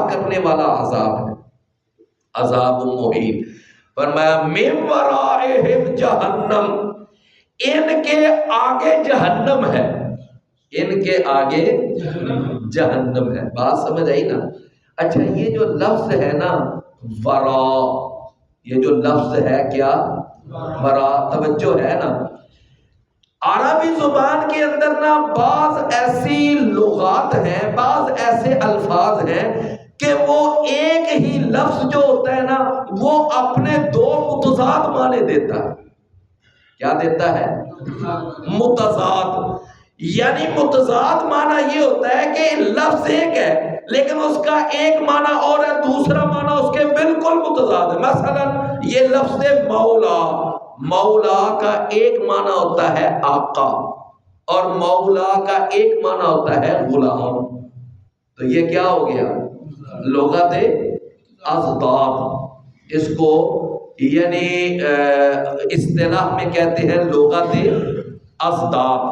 کرنے والا عذاب ہے، عذاب مہین۔ فرمایا من ورائہم جہنم، ان کے آگے جہنم ہے، ان کے آگے جہنم ہے۔ بات سمجھ آئی نا؟ اچھا یہ جو لفظ ہے نا ورا، یہ جو لفظ ہے کیا؟ ورا، توجہ ہے نا؟ عربی زبان کے اندر نا بعض ایسی لغات ہیں، بعض ایسے الفاظ ہیں کہ وہ ایک ہی لفظ جو ہوتا ہے نا وہ اپنے دو متضاد معنی دیتا ہے۔ کیا دیتا ہے؟ متضاد، یعنی متضاد معنی یہ ہوتا ہے کہ لفظ ایک ہے لیکن اس کا ایک معنی اور ہے، دوسرا معنی اس کے بالکل متضاد ہے۔ مثلا یہ لفظ مولا، مولا کا ایک معنی ہوتا ہے آقا، اور مولا کا ایک معنی ہوتا ہے غلام، تو یہ کیا ہو گیا؟ لغت اضداد، اس کو یعنی اصطلاح میں کہتے ہیں لغت اضداد،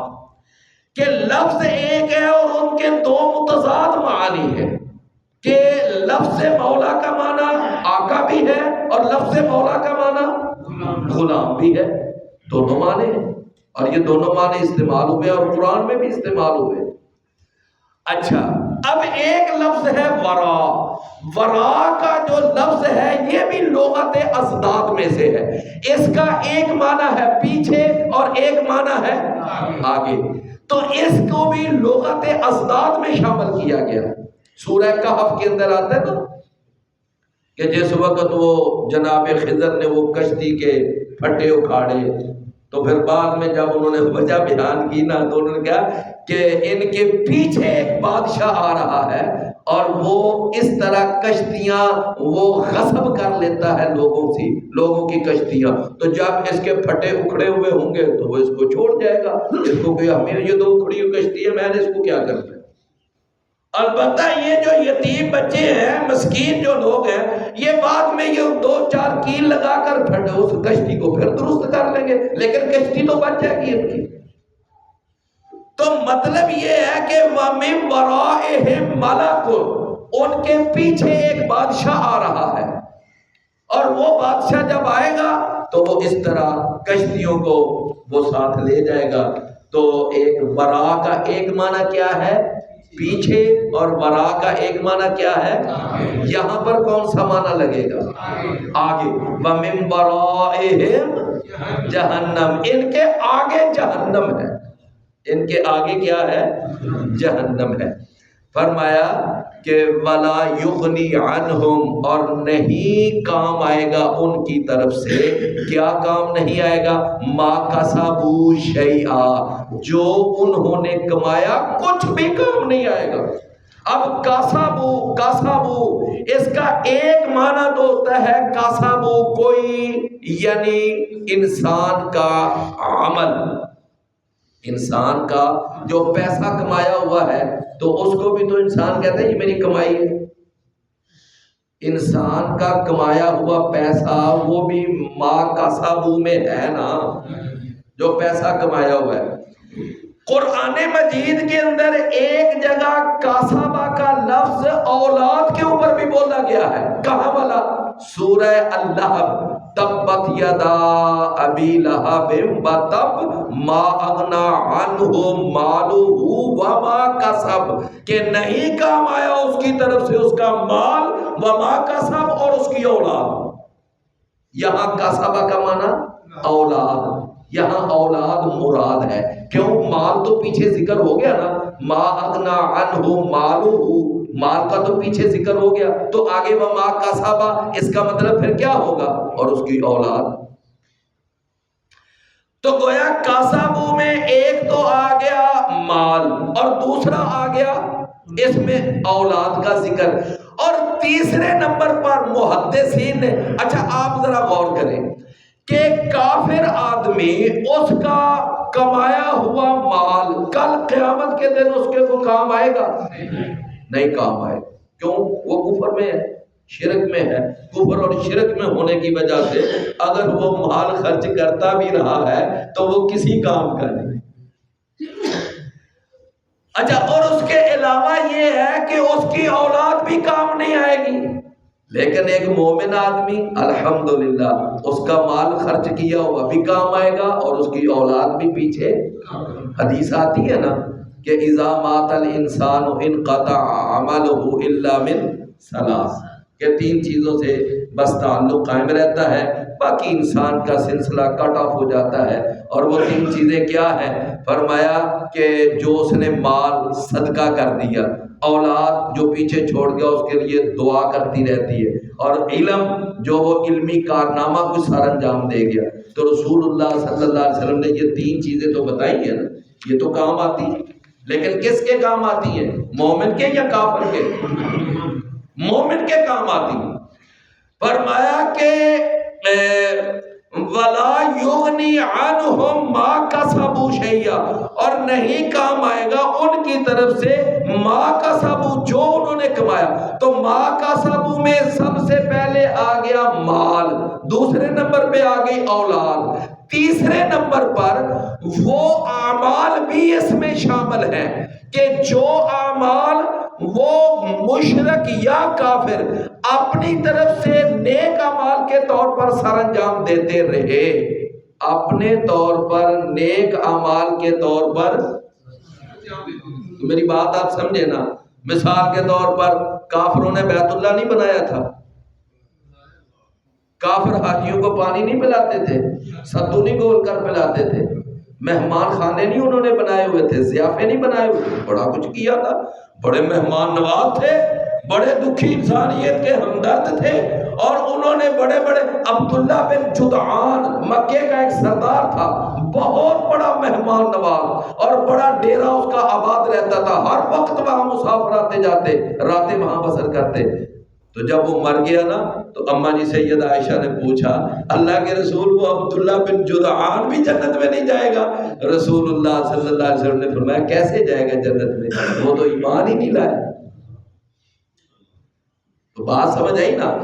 کہ لفظ ایک ہے اور ان کے دو متضاد معانی ہیں، کہ لفظ مولا کا معنی آقا بھی ہے اور لفظ مولا کا معنی غلام بھی ہے، دونوں معنی ہیں، اور یہ دونوں معنی استعمال ہوئے اور قرآن میں بھی استعمال ہوئے۔ اچھا اب ایک لفظ ہے ورا، ورا کا جو لفظ ہے یہ بھی لغت اضداد میں سے ہے، اس کا ایک معنی ہے پیچھے اور ایک معنی ہے آگے، تو اس کو بھی لغت اضداد میں شامل کیا گیا۔ سورہ کہف کے اندر آتا ہے نا کہ جس وقت وہ جناب خضر نے وہ کشتی کے پھٹے اکھاڑے، تو پھر بعد میں جب انہوں نے وجہ بیان کی نا تو انہوں نے کہا کہ ان کے پیچھے ایک بادشاہ آ رہا ہے اور وہ اس طرح کشتیاں وہ غصب کر لیتا ہے لوگوں کی کشتیاں، تو جب اس کے پھٹے اکھڑے ہوئے ہوں گے تو وہ اس کو چھوڑ جائے گا، اس کو کہ ہمیں یہ تو اکھڑی ہوئی کشتی ہے، میں نے اس کو کیا کرنا ہے۔ البتہ یہ جو یتیم بچے ہیں، مسکین جو لوگ ہیں، یہ بعد میں یہ 2-4 کیل لگا کر پھر اس کشتی کو پھر درست کر لیں گے، لیکن کشتی تو بچ جائے گی ان کی۔ تو مطلب یہ ہے کہ وَمِن وَرَائِهِمْ مَلَكٌ، ان کے پیچھے ایک بادشاہ آ رہا ہے، اور وہ بادشاہ جب آئے گا تو وہ اس طرح کشتیوں کو وہ ساتھ لے جائے گا۔ تو ایک ورا کا ایک معنی کیا ہے؟ پیچھے، اور ورا کا ایک معنی کیا ہے؟ یہاں پر کون سا معنی لگے گا؟ آگے۔ وَمِن وَرَائِهِمْ جہنم، ان کے آگے جہنم ہے۔ ان کے آگے کیا ہے؟ جہنم ہے۔ فرمایا کہ وَلَا يُغْنِي عَنْهُمْ، اور نہیں کام آئے گا ان کی طرف سے، کیا کام نہیں آئے گا؟ مَا كَسَبُوا شَيْئًا، جو انہوں نے کمایا کچھ بھی کام نہیں آئے گا۔ اب کاسابو اس کا ایک معنی تو ہوتا ہے کاسابو کوئی، یعنی انسان کا عمل، انسان کا جو پیسہ کمایا ہوا ہے تو اس کو بھی تو انسان کہتے ہیں یہ میری کمائی ہے۔ انسان کا کمایا ہوا پیسہ وہ بھی ما کاسابو میں ہے نا، جو پیسہ کمایا ہوا ہے۔ قرآن مجید کے اندر ایک جگہ کاسابہ کا لفظ اولاد کے اوپر بھی بولا گیا ہے۔ کہاں والا؟ سورہ اللہب، تبت یدا ابی لہب وتب ما اغنی عنہ مالہ وما کسب، کہ نہیں کام آیا اس کی طرف سے اس کا مال، وما کسب، اور اس کی اولاد۔ یہاں کاسابہ کا معنی اولاد، یہاں اولاد مراد ہے۔ کیوں؟ مال تو پیچھے ذکر ہو گیا نا، ما اغنی عنہ مالہ، مال کا تو پیچھے ذکر ہو گیا، تو آگے وما کسبہ، اس کا مطلب پھر کیا ہوگا؟ اور اس کی اولاد۔ تو گویا کاسابو میں ایک تو آ گیا مال اور دوسرا آ گیا اس میں اولاد کا ذکر، اور تیسرے نمبر پر محدثین نے، اچھا آپ ذرا غور کریں کہ کافر آدمی اس کا کمایا ہوا مال کل قیامت کے دن اس کے کو کام آئے گا؟ نہیں کام آئے گا۔ کیوں؟ وہ کفر میں ہے، شرک میں ہے۔ کفر اور شرک میں ہونے کی وجہ سے اگر وہ مال خرچ کرتا بھی رہا ہے تو وہ کسی کام کا نہیں۔ اچھا، اور اس کے علاوہ یہ ہے کہ اس کی اولاد بھی کام نہیں آئے گی، لیکن ایک مومن آدمی الحمدللہ اس کا مال خرچ کیا ہوا بھی کام آئے گا اور اس کی اولاد بھی پیچھے۔ حدیث آتی ہے نا کہ اذا مات الانسان انقطع عمله الا من ثلاث، کہ تین چیزوں سے بس تعلق قائم رہتا ہے، باقی انسان کا سلسلہ کٹ آف ہو جاتا ہے۔ اور وہ تین چیزیں کیا ہیں؟ فرمایا کہ جو اس نے مال صدقہ کر دیا، اولاد جو پیچھے چھوڑ گیا اس کے لیے دعا کرتی رہتی ہے، اور علم جو وہ علمی کارنامہ کو سر انجام دے گیا۔ تو رسول اللہ صلی اللہ علیہ وسلم نے یہ تین چیزیں تو بتائی ہیں نا، یہ تو کام آتی ہیں، لیکن کس کے کام آتی ہیں؟ مومن کے یا کافر کے؟ مومن کے کام آتی ہیں۔ فرمایا کہ وَلَا يُغْنِي عَنْهُمْ مَا كَسَبُوا شَيْئًا، اور نہیں کام آئے گا ان کی طرف سے مَا كَسَبُوا، جو انہوں نے کمایا۔ تو مَا كَسَبُوا میں سب سے پہلے آ گیا مال، دوسرے نمبر پہ آ گئی اولاد، تیسرے نمبر پر وہ اعمال بھی اس میں شامل ہیں کہ جو اعمال وہ مشرک یا کافر اپنی طرف سے نیک اعمال کے طور پر سر انجام دیتے رہے، اپنے طور پر نیک اعمال کے طور پر، میری بات آپ سمجھے نا، مثال کے طور پر کافروں نے بیت اللہ نہیں بنایا تھا، کافر حاجیوں کو پانی نہیں پلاتے تھے، ستو نہیں گول کر پلاتے تھے، مہمان خانے نہیں انہوں نے بنائے ہوئے تھے، ضیافے نہیں بنائے ہوئے تھے، بڑا کچھ کیا تھا، بڑے مہمان نواز تھے، بڑے دکھی انسانیت کے ہمدرد تھے، اور انہوں نے بڑے بڑے، عبداللہ بن جدعان مکے کا ایک سردار تھا، بہت بڑا مہمان نواز، اور بڑا ڈیرا اس کا آباد رہتا تھا، ہر وقت وہاں مسافر آتے جاتے، راتیں وہاں بسر کرتے۔ تو جب وہ مر گیا نا تو اماں جی سیدہ عائشہ نے پوچھا اللہ کے رسول وہ عبداللہ بن جدعان بھی جنت میں نہیں جائے گا؟ رسول اللہ صلی اللہ علیہ وسلم نے فرمایا کیسے جائے گا جنت میں، وہ تو ایمان ہی نہیں لائے۔ تو بات سمجھ آئی نا؟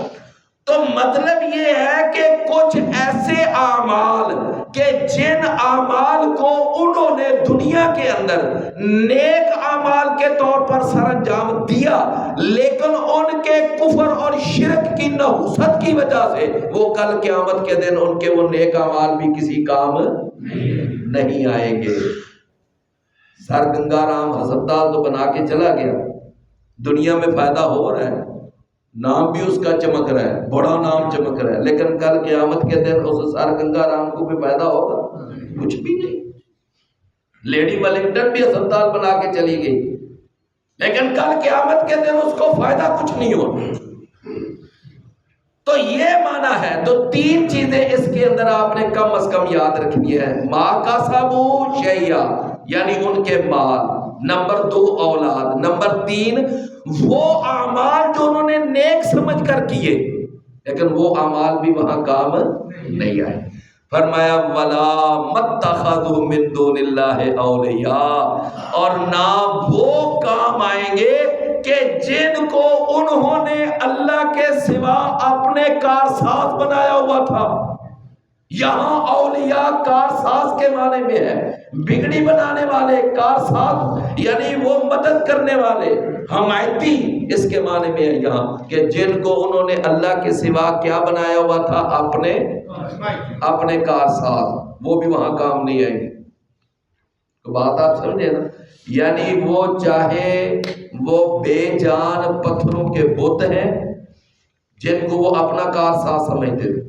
تو مطلب یہ ہے کہ کچھ ایسے اعمال کہ جن اعمال کو انہوں نے دنیا کے اندر نیک اعمال کے طور پر سر انجام دیا، لیکن ان کے کفر اور شرک کی نحوست کی وجہ سے وہ کل قیامت کے دن ان کے وہ نیک اعمال بھی کسی کام نہیں آئیں گے۔ سر گنگا رام ہسپتال تو بنا کے چلا گیا، دنیا میں فائدہ ہو رہا ہے، نام بھی اس کا چمک رہا ہے، بڑا نام چمک رہا ہے، لیکن کل قیامت کے دن اس سر گنگا رام کو بھی پیدا ہوگا؟ کچھ بھی نہیں۔ لیڈی ولنگٹن بھی ہسپتال بنا کے چلی گئی، لیکن کل قیامت کے دن اس کو فائدہ کچھ نہیں ہونا۔ تو یہ معنی ہے۔ تو تین چیزیں اس کے اندر آپ نے کم از کم یاد رکھنی ہے، ما کسبو شیئا یعنی ان کے مال، نمبر 2 اولاد، نمبر 3 وہ اعمال جو انہوں نے نیک سمجھ کر کیے لیکن وہ اعمال بھی وہاں کام نہیں آئے۔ فرمایا ولا متخذوا من دون اللہ اولیاء، اور نہ وہ کام آئیں گے کہ جن کو انہوں نے اللہ کے سوا اپنے کارساز بنایا ہوا تھا۔ یہاں اولیاء کارساز کے معنی میں ہے، بگڑی بنانے والے، کارساز یعنی وہ مدد کرنے والے، حمایتی اس کے معنی میں ہے یہاں کہ جن کو انہوں نے اللہ کے سوا کیا بنایا ہوا تھا، اپنے کارساز، وہ بھی وہاں کام نہیں آئیں گے۔ تو بات آپ سمجھے نا، یعنی وہ چاہے وہ بے جان پتھروں کے بت ہیں جن کو وہ اپنا کارساز سمجھتے تھے،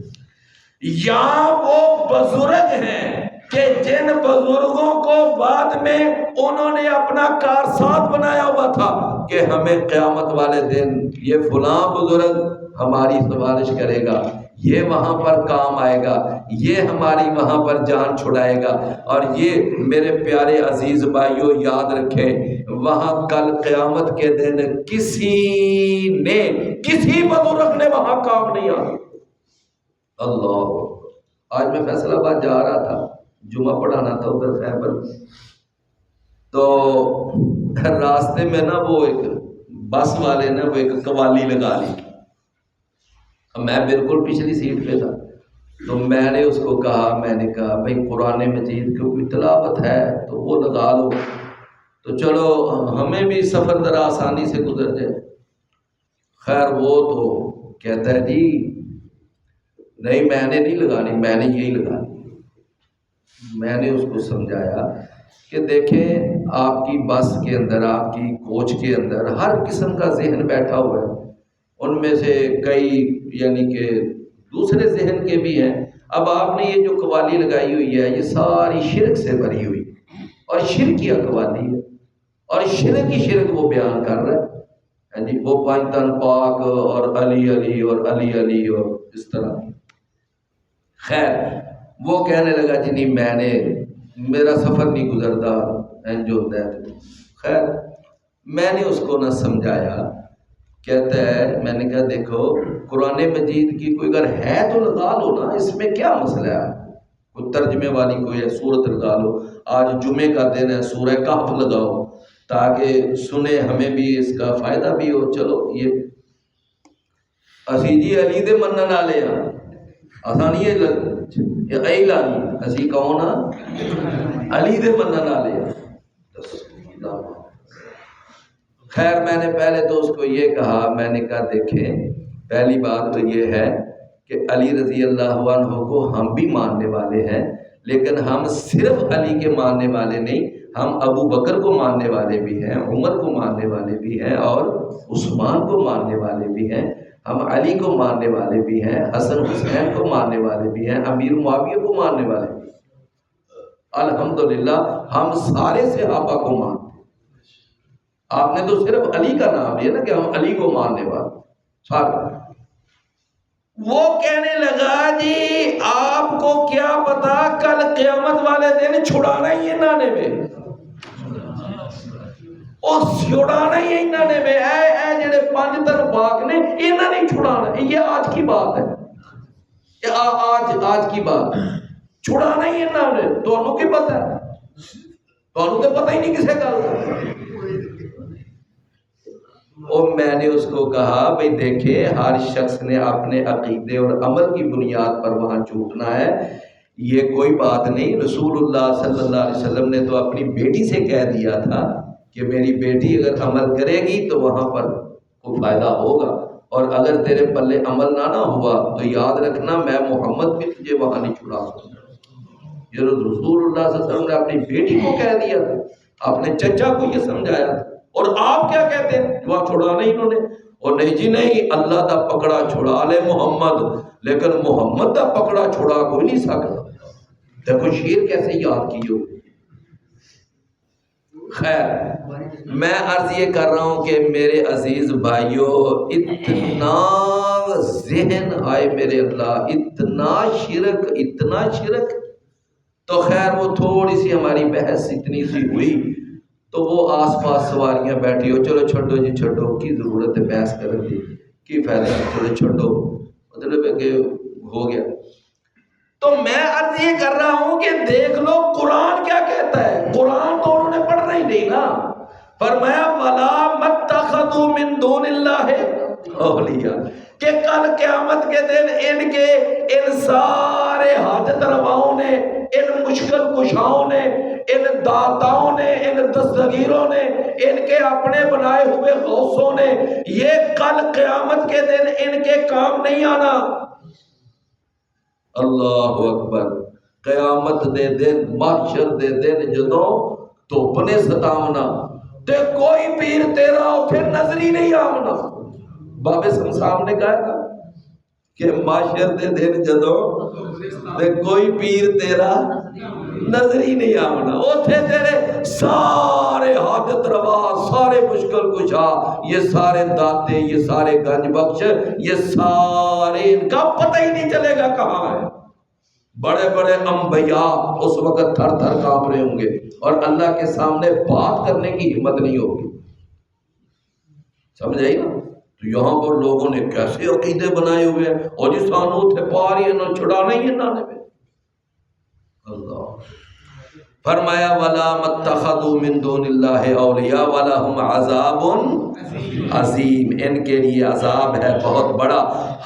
یا وہ بزرگ ہیں کہ جن بزرگوں کو بعد میں انہوں نے اپنا کارساز بنایا ہوا تھا کہ ہمیں قیامت والے دن یہ فلاں بزرگ ہماری سفارش کرے گا، یہ وہاں پر کام آئے گا، یہ ہماری وہاں پر جان چھڑائے گا۔ اور یہ میرے پیارے عزیز بھائیوں یاد رکھیں، وہاں کل قیامت کے دن کسی بزرگ نے وہاں کام نہیں آنا۔ اللہ، آج میں فیصل آباد جا رہا تھا، جمعہ پڑھانا تھا ادھر خیبر میں، تو راستے میں نا وہ ایک بس والے نے وہ ایک قوالی لگا لی، میں بالکل پچھلی سیٹ پہ تھا، تو میں نے اس کو کہا، میں نے کہا بھائی قرآن مجید کی کوئی تلاوت ہے تو وہ لگا لو، تو چلو ہمیں بھی سفر ذرا آسانی سے گزر جائے۔ خیر وہ تو کہتا ہے جی نہیں میں نے نہیں لگانی، میں نے یہی لگانی۔ میں نے اس کو سمجھایا کہ دیکھیں آپ کی بس کے اندر، آپ کی کوچ کے اندر ہر قسم کا ذہن بیٹھا ہوا ہے، ان میں سے کئی یعنی کہ دوسرے ذہن کے بھی ہیں۔ اب آپ نے یہ جو قوالی لگائی ہوئی ہے یہ ساری شرک سے بھری ہوئی اور شرکیہ قوالی ہے، اور شرک ہی شرک وہ بیان کر رہا ہے جی، وہ پانچ پاک اور علی علی اور علی علی اور اس طرح۔ خیر وہ کہنے لگا جی نہیں میں نے، میرا سفر نہیں گزرتا اینج ہوتا ہے۔ خیر میں نے اس کو نہ سمجھایا، کہتا ہے، میں نے کہا دیکھو قرآن مجید کی کوئی اگر ہے تو لگا لو نا، اس میں کیا مسئلہ ہے، کوئی ترجمے والی کوئی ہے سورت لگا لو، آج جمعے کا دن ہے سورہ کہف لگاؤ تاکہ سنیں، ہمیں بھی اس کا فائدہ بھی ہو۔ چلو یہ اسی جی علی دے منن والے ہاں، آسانی ہے یہ ائی لانی اسی کون ہاں، علی دے منن والے ہاں۔ خیر میں نے پہلے تو اس کو یہ کہا، میں نے کہا دیکھیں پہلی بات تو یہ ہے کہ علی رضی اللہ عنہ کو ہم بھی ماننے والے ہیں، لیکن ہم صرف علی کے ماننے والے نہیں، ہم ابو بکر کو ماننے والے بھی ہیں، عمر کو ماننے والے بھی ہیں، اور عثمان کو ماننے والے بھی ہیں، ہم علی کو ماننے والے بھی ہیں، حسن حسین کو ماننے والے بھی ہیں، امیر معاویہ کو ماننے والے بھی ہیں۔ الحمدللہ ہم سارے صحابہ کو مانتے ہیں۔ آپ نے تو صرف علی کا نام لیا نا کہ ہم علی کو ماننے والے سارے۔ وہ کہنے لگا جی آپ کو کیا پتا کل قیامت والے دن چھڑانا ہی انہوں نے میں، اور چھڑانا ہی انہوں نے میں، اے جڑے پانچ پاک نے انہوں نے چھڑانا، یہ آج کی بات ہے، یہ آج کی بات ہے، چھڑانا ہی انہوں نے، تمہیں کی پتا ہے، تمہیں تو پتہ ہی نہیں کسے گل کا۔ اور میں نے اس کو کہا بھئی دیکھیں ہر شخص نے اپنے عقیدے اور عمل کی بنیاد پر وہاں چھوٹنا ہے، یہ کوئی بات نہیں۔ رسول اللہ صلی اللہ علیہ وسلم نے تو اپنی بیٹی سے کہہ دیا تھا کہ میری بیٹی اگر عمل کرے گی تو وہاں پر کوئی فائدہ ہوگا، اور اگر تیرے پلے عمل نہ ہوا تو یاد رکھنا میں محمد بھی تجھے وہاں نہیں چھڑا سکتا۔ یہ رسول اللہ صلی اللہ علیہ وسلم نے اپنی بیٹی کو کہہ دیا تھا، اپنے چچا کو یہ سمجھایا تھا، اور آپ کیا کہتے ہیں وہاں چھڑانا انہوں نے، اور نہیں جی نہیں اللہ دا پکڑا چھڑا لے محمد، لیکن محمد دا پکڑا چھڑا کوئی نہیں سکتا۔ دیکھو شیر کیسے یاد کی ہو، خیر میں عرض یہ کر رہا ہوں کہ میرے عزیز بھائیوں، اتنا ذہن آئے میرے اللہ، اتنا شرک تو خیر وہ تھوڑی سی ہماری بحث اتنی سی ہوئی تو وہ آس پاس سواریاں بیٹھی ہو، چلو چھوڑو جی چھوڑو، کی ضرورت ہے بحث کرنے کی، کی فائدہ، چلو چھوڑو، مطلب ہے کہ ہو گیا۔ تو میں عرض یہ کر رہا ہوں کہ دیکھ لو قرآن کیا کہتا ہے، قرآن تو انہوں نے پڑھنا ہی نہیں نا، فرمایا وَلَا مَتَّخَذُوا مِن دُونِ اللَّهِ اولیاء، کہ کل قیامت کے دن ان سارے حاجت رواؤں نے، ان مشکل کشاؤں نے، ان داتاؤں نے، ان دستگیروں نے، ان کے اپنے بنائے ہوئے غوثوں نے، یہ کل قیامت کے دن ان کے کام نہیں آنا۔ اللہ اکبر، قیامت دے دن، محشر دے دن جدوں دھوپ نے ستاونا تے کوئی پیر تیرا اتھے نظر ہی نہیں آونا۔ بابے سامنے کہا تھا کہ محشر دے دن جدوں تے کوئی پیر تیرا نظر ہی نہیں آونا، اتھے تیرے سارے حاجت روا، سارے مشکل کشا، یہ سارے داتے، یہ سارے گنج بخش، یہ سارے ان کا پتہ ہی نہیں چلے گا کہاں ہے۔ بڑے بڑے انبیاء اس وقت تھر تھر کانپ رہے ہوں گے اور اللہ کے سامنے بات کرنے کی ہمت نہیں ہوگی، سمجھ آئی نا؟ تو یہاں پر لوگوں نے کیسے عقیدے بنائے ہوئے ہیں، اور جس سانو تھے پاری انہوں چھڑانا ہی ہے نانے میں۔ اللہ فرمایا وَلَا مَتَّخَذُوا مِن دُونِ اللَّهِ أَوْلِيَاءَ وَلَهُمْ عَذَابٌ عظیم، ان کے لیے عذاب ہے بہت بڑا۔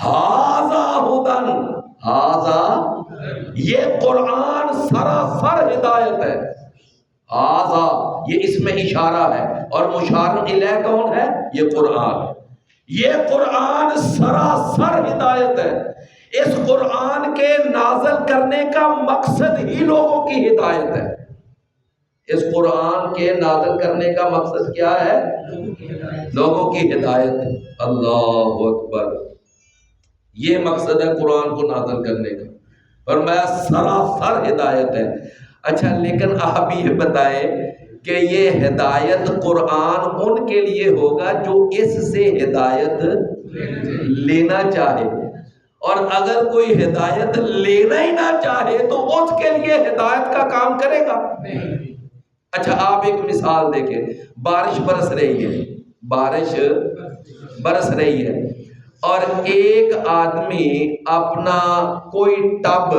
هَذَا هُدًى، هَذَا یہ قرآن سراسر ہدایت ہے، هَذَا یہ اس میں اشارہ ہے، اور مشار الیہ کون ہے؟ یہ قرآن، یہ قرآن سراسر ہدایت ہے۔ اس قرآن کے نازل کرنے کا مقصد ہی لوگوں کی ہدایت ہے۔ اس قرآن کے نازل کرنے کا مقصد کیا ہے؟ لوگوں کی ہدایت۔ اللہ اکبر، یہ مقصد ہے قرآن کو نازل کرنے کا، فرمایا سراسر ہدایت ہے۔ اچھا لیکن آپ یہ بتائیں کہ یہ ہدایت قرآن ان کے لیے ہوگا جو اس سے ہدایت لینا چاہے، اور اگر کوئی ہدایت لینا ہی نہ چاہے تو اس کے لیے ہدایت کا کام کرے گا؟ اچھا آپ ایک مثال دیکھیں، بارش برس رہی ہے، بارش برس رہی ہے، اور ایک آدمی اپنا کوئی ٹب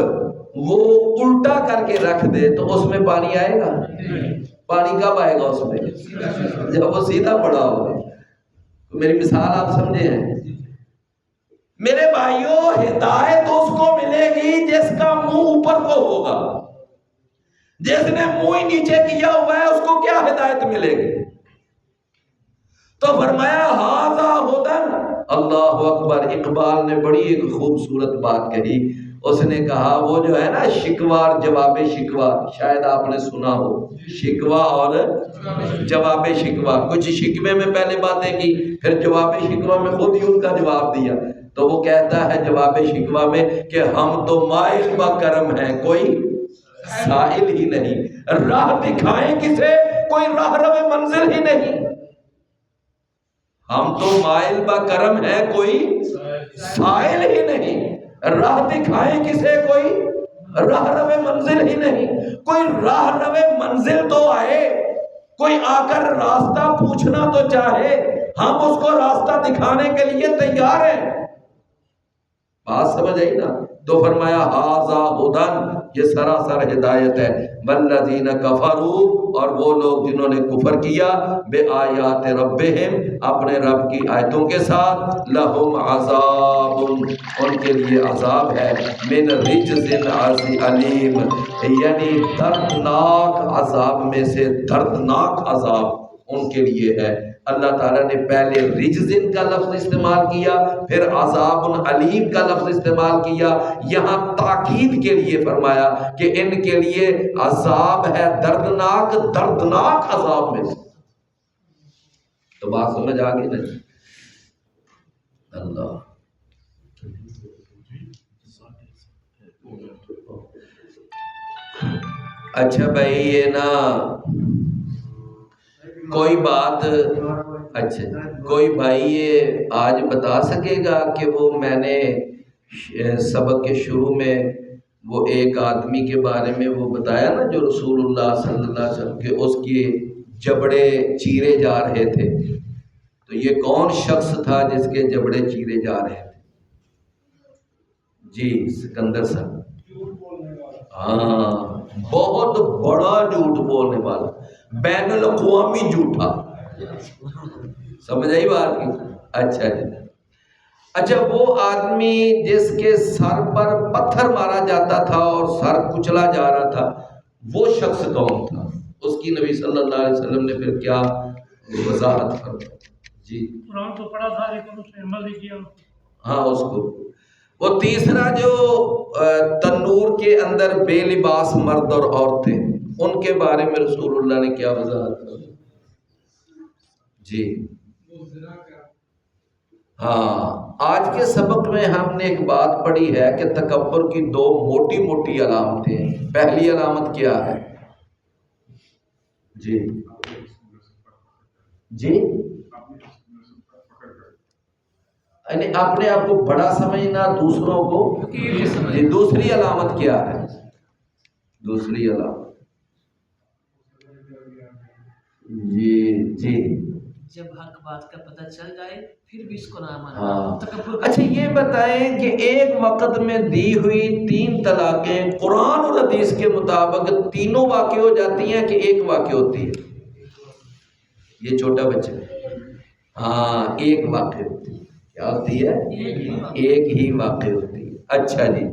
وہ الٹا کر کے رکھ دے تو اس میں پانی آئے گا؟ پانی کب آئے گا اس میں؟ جب وہ سیدھا پڑا ہوگا۔ میری مثال آپ سمجھے ہیں؟ میرے بھائیوں، ہدایت اس کو ملے گی جس کا منہ اوپر کو ہوگا، جس نے منہ ہی نیچے کیا ہوا ہے اس کو کیا ہدایت ملے گی؟ تو فرمایا ھذا ھدی، اللہ اکبر۔ اقبال نے بڑی ایک خوبصورت بات کہی، اس نے کہا وہ جو ہے نا شکوہ اور جواب شکوہ، شاید آپ نے سنا ہو، شکوہ اور جواب شکوہ، کچھ شکوے میں پہلے باتیں کی، پھر جواب شکوہ میں خود ہی ان کا جواب دیا۔ تو وہ کہتا ہے جواب شکوہ میں کہ ہم تو مائل با کرم ہیں، کوئی سائل ہی نہیں، راہ دکھائیں کسے، کوئی راہ رو منزل ہی نہیں۔ ہم تو مائل با کرم ہے، کوئی سائل ہی نہیں، راہ دکھائیں کسے، کوئی راہ رو منزل ہی نہیں۔ کوئی راہ رو منزل تو آئے، کوئی آ کر راستہ پوچھنا تو چاہے، ہم اس کو راستہ دکھانے کے لیے تیار ہیں۔ بات سمجھ آئی نا؟ تو فرمایا ھذا ھدی، یہ سراسر ہدایت ہے۔ والذین کفروا، اور وہ لوگ جنہوں نے کفر کیا، بے آیات ربہم، اپنے رب کی آیتوں کے ساتھ، لہم عذاب، ان کے لیے عذاب ہے، من رجز علیم، یعنی دردناک عذاب میں سے دردناک عذاب ان کے لیے ہے۔ اللہ تعالیٰ نے پہلے رجزن کا لفظ استعمال کیا، پھر عذاب علیم کا لفظ استعمال کیا، یہاں تاکید کے لیے فرمایا کہ ان کے لیے عذاب ہے دردناک، دردناک عذاب میں سے۔ تو بات سمجھ آ گئی نا؟ اللہ اچھا بھائی، یہ نا کوئی بات اچھا کوئی بھائی یہ آج بتا سکے گا کہ وہ میں نے سبق کے شروع میں وہ ایک آدمی کے بارے میں وہ بتایا نا جو رسول اللہ صلی اللہ علیہ وسلم کے اس کے جبڑے چیرے جا رہے تھے، تو یہ کون شخص تھا جس کے جبڑے چیرے جا رہے تھے؟ جی سکندر صاحب، ہاں بہت بڑا جھوٹ بولنے والا، بین الاقوامی جھوٹا، سمجھ آئی بات کی؟ اچھا جی، اچھا وہ آدمی جس کے سر پر پتھر مارا جاتا تھا اور سر کچلا جا رہا تھا، وہ شخص کون تھا؟ اس کی نبی صلی اللہ علیہ وسلم نے پھر کیا وضاحت فرمائی؟ جی قرآن تو پڑھا تھا لیکن اس نے عمل نہیں کیا۔ ہاں اس کو وہ تیسرا جو تنور کے اندر بے لباس مرد اور عورتیں، ان کے بارے میں رسول اللہ نے کیا وضاحت فرمائی؟ جی ہاں آج کے سبق میں ہم نے ایک بات پڑھی ہے کہ تکبر کی دو موٹی موٹی علامتیں ہیں۔ پہلی علامت کیا ہے؟ جی جی یعنی اپنے آپ کو بڑا سمجھنا، دوسروں کو جی۔ دوسری علامت کیا ہے؟ دوسری علامت جی جی جب حق بات کا پتہ چل جائے پھر بھی اس کو نہ مانا۔ ہاں اچھا یہ بتائیں کہ ایک وقت میں دی ہوئی 3 طلاقیں قرآن اور حدیث کے مطابق تینوں واقع ہو جاتی ہیں کہ ایک واقع ہوتی ہے؟ یہ چھوٹا بچہ ہاں ایک واقع ہوتی ہے۔ کیا ہوتی ہے؟ ایک ہی واقع ہوتی ہے۔ اچھا جی،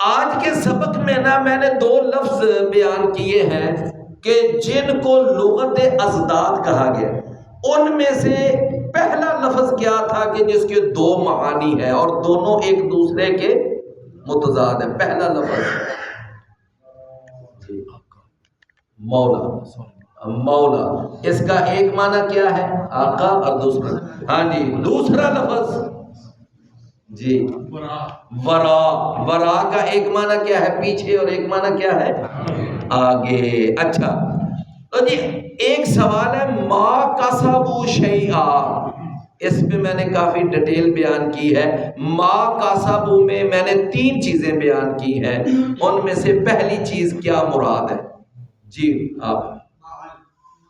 آج کے سبق میں میں نے 2 لفظ بیان کیے ہیں کہ جن کو لغت ازداد کہا گیا، ان میں سے پہلا لفظ کیا تھا کہ جس کے 2 معانی ہیں اور دونوں ایک دوسرے کے متضاد ہیں؟ پہلا لفظ مولا، مولا اس کا ایک معنی کیا ہے؟ آقا، اور دوسرا ہاں جی دوسرا لفظ جی ورا، ورا کا ایک معنی کیا ہے؟ پیچھے، اور ایک معنی کیا ہے؟ آگے۔ اچھا تو جی ایک سوال ہے، ما کسبوا شیئا، اس پہ میں نے کافی ڈیٹیل بیان کی ہے۔ ما کسبوا میں نے 3 چیزیں بیان کی ہیں، ان میں سے پہلی چیز کیا مراد ہے؟ جی آپ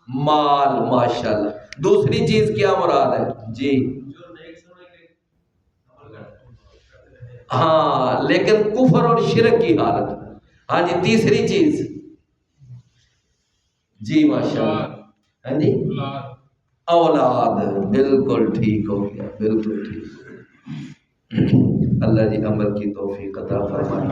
مال، ماشاءاللہ۔ دوسری چیز کیا مراد ہے؟ جی ہاں لیکن کفر اور شرک کی حالت۔ ہاں جی تیسری چیز جی ماشاءاللہ، ہاں جی اولاد، بالکل ٹھیک ہو گیا، بالکل ٹھیک۔ اللہ جی عمل کی توفیق عطا فرمائے۔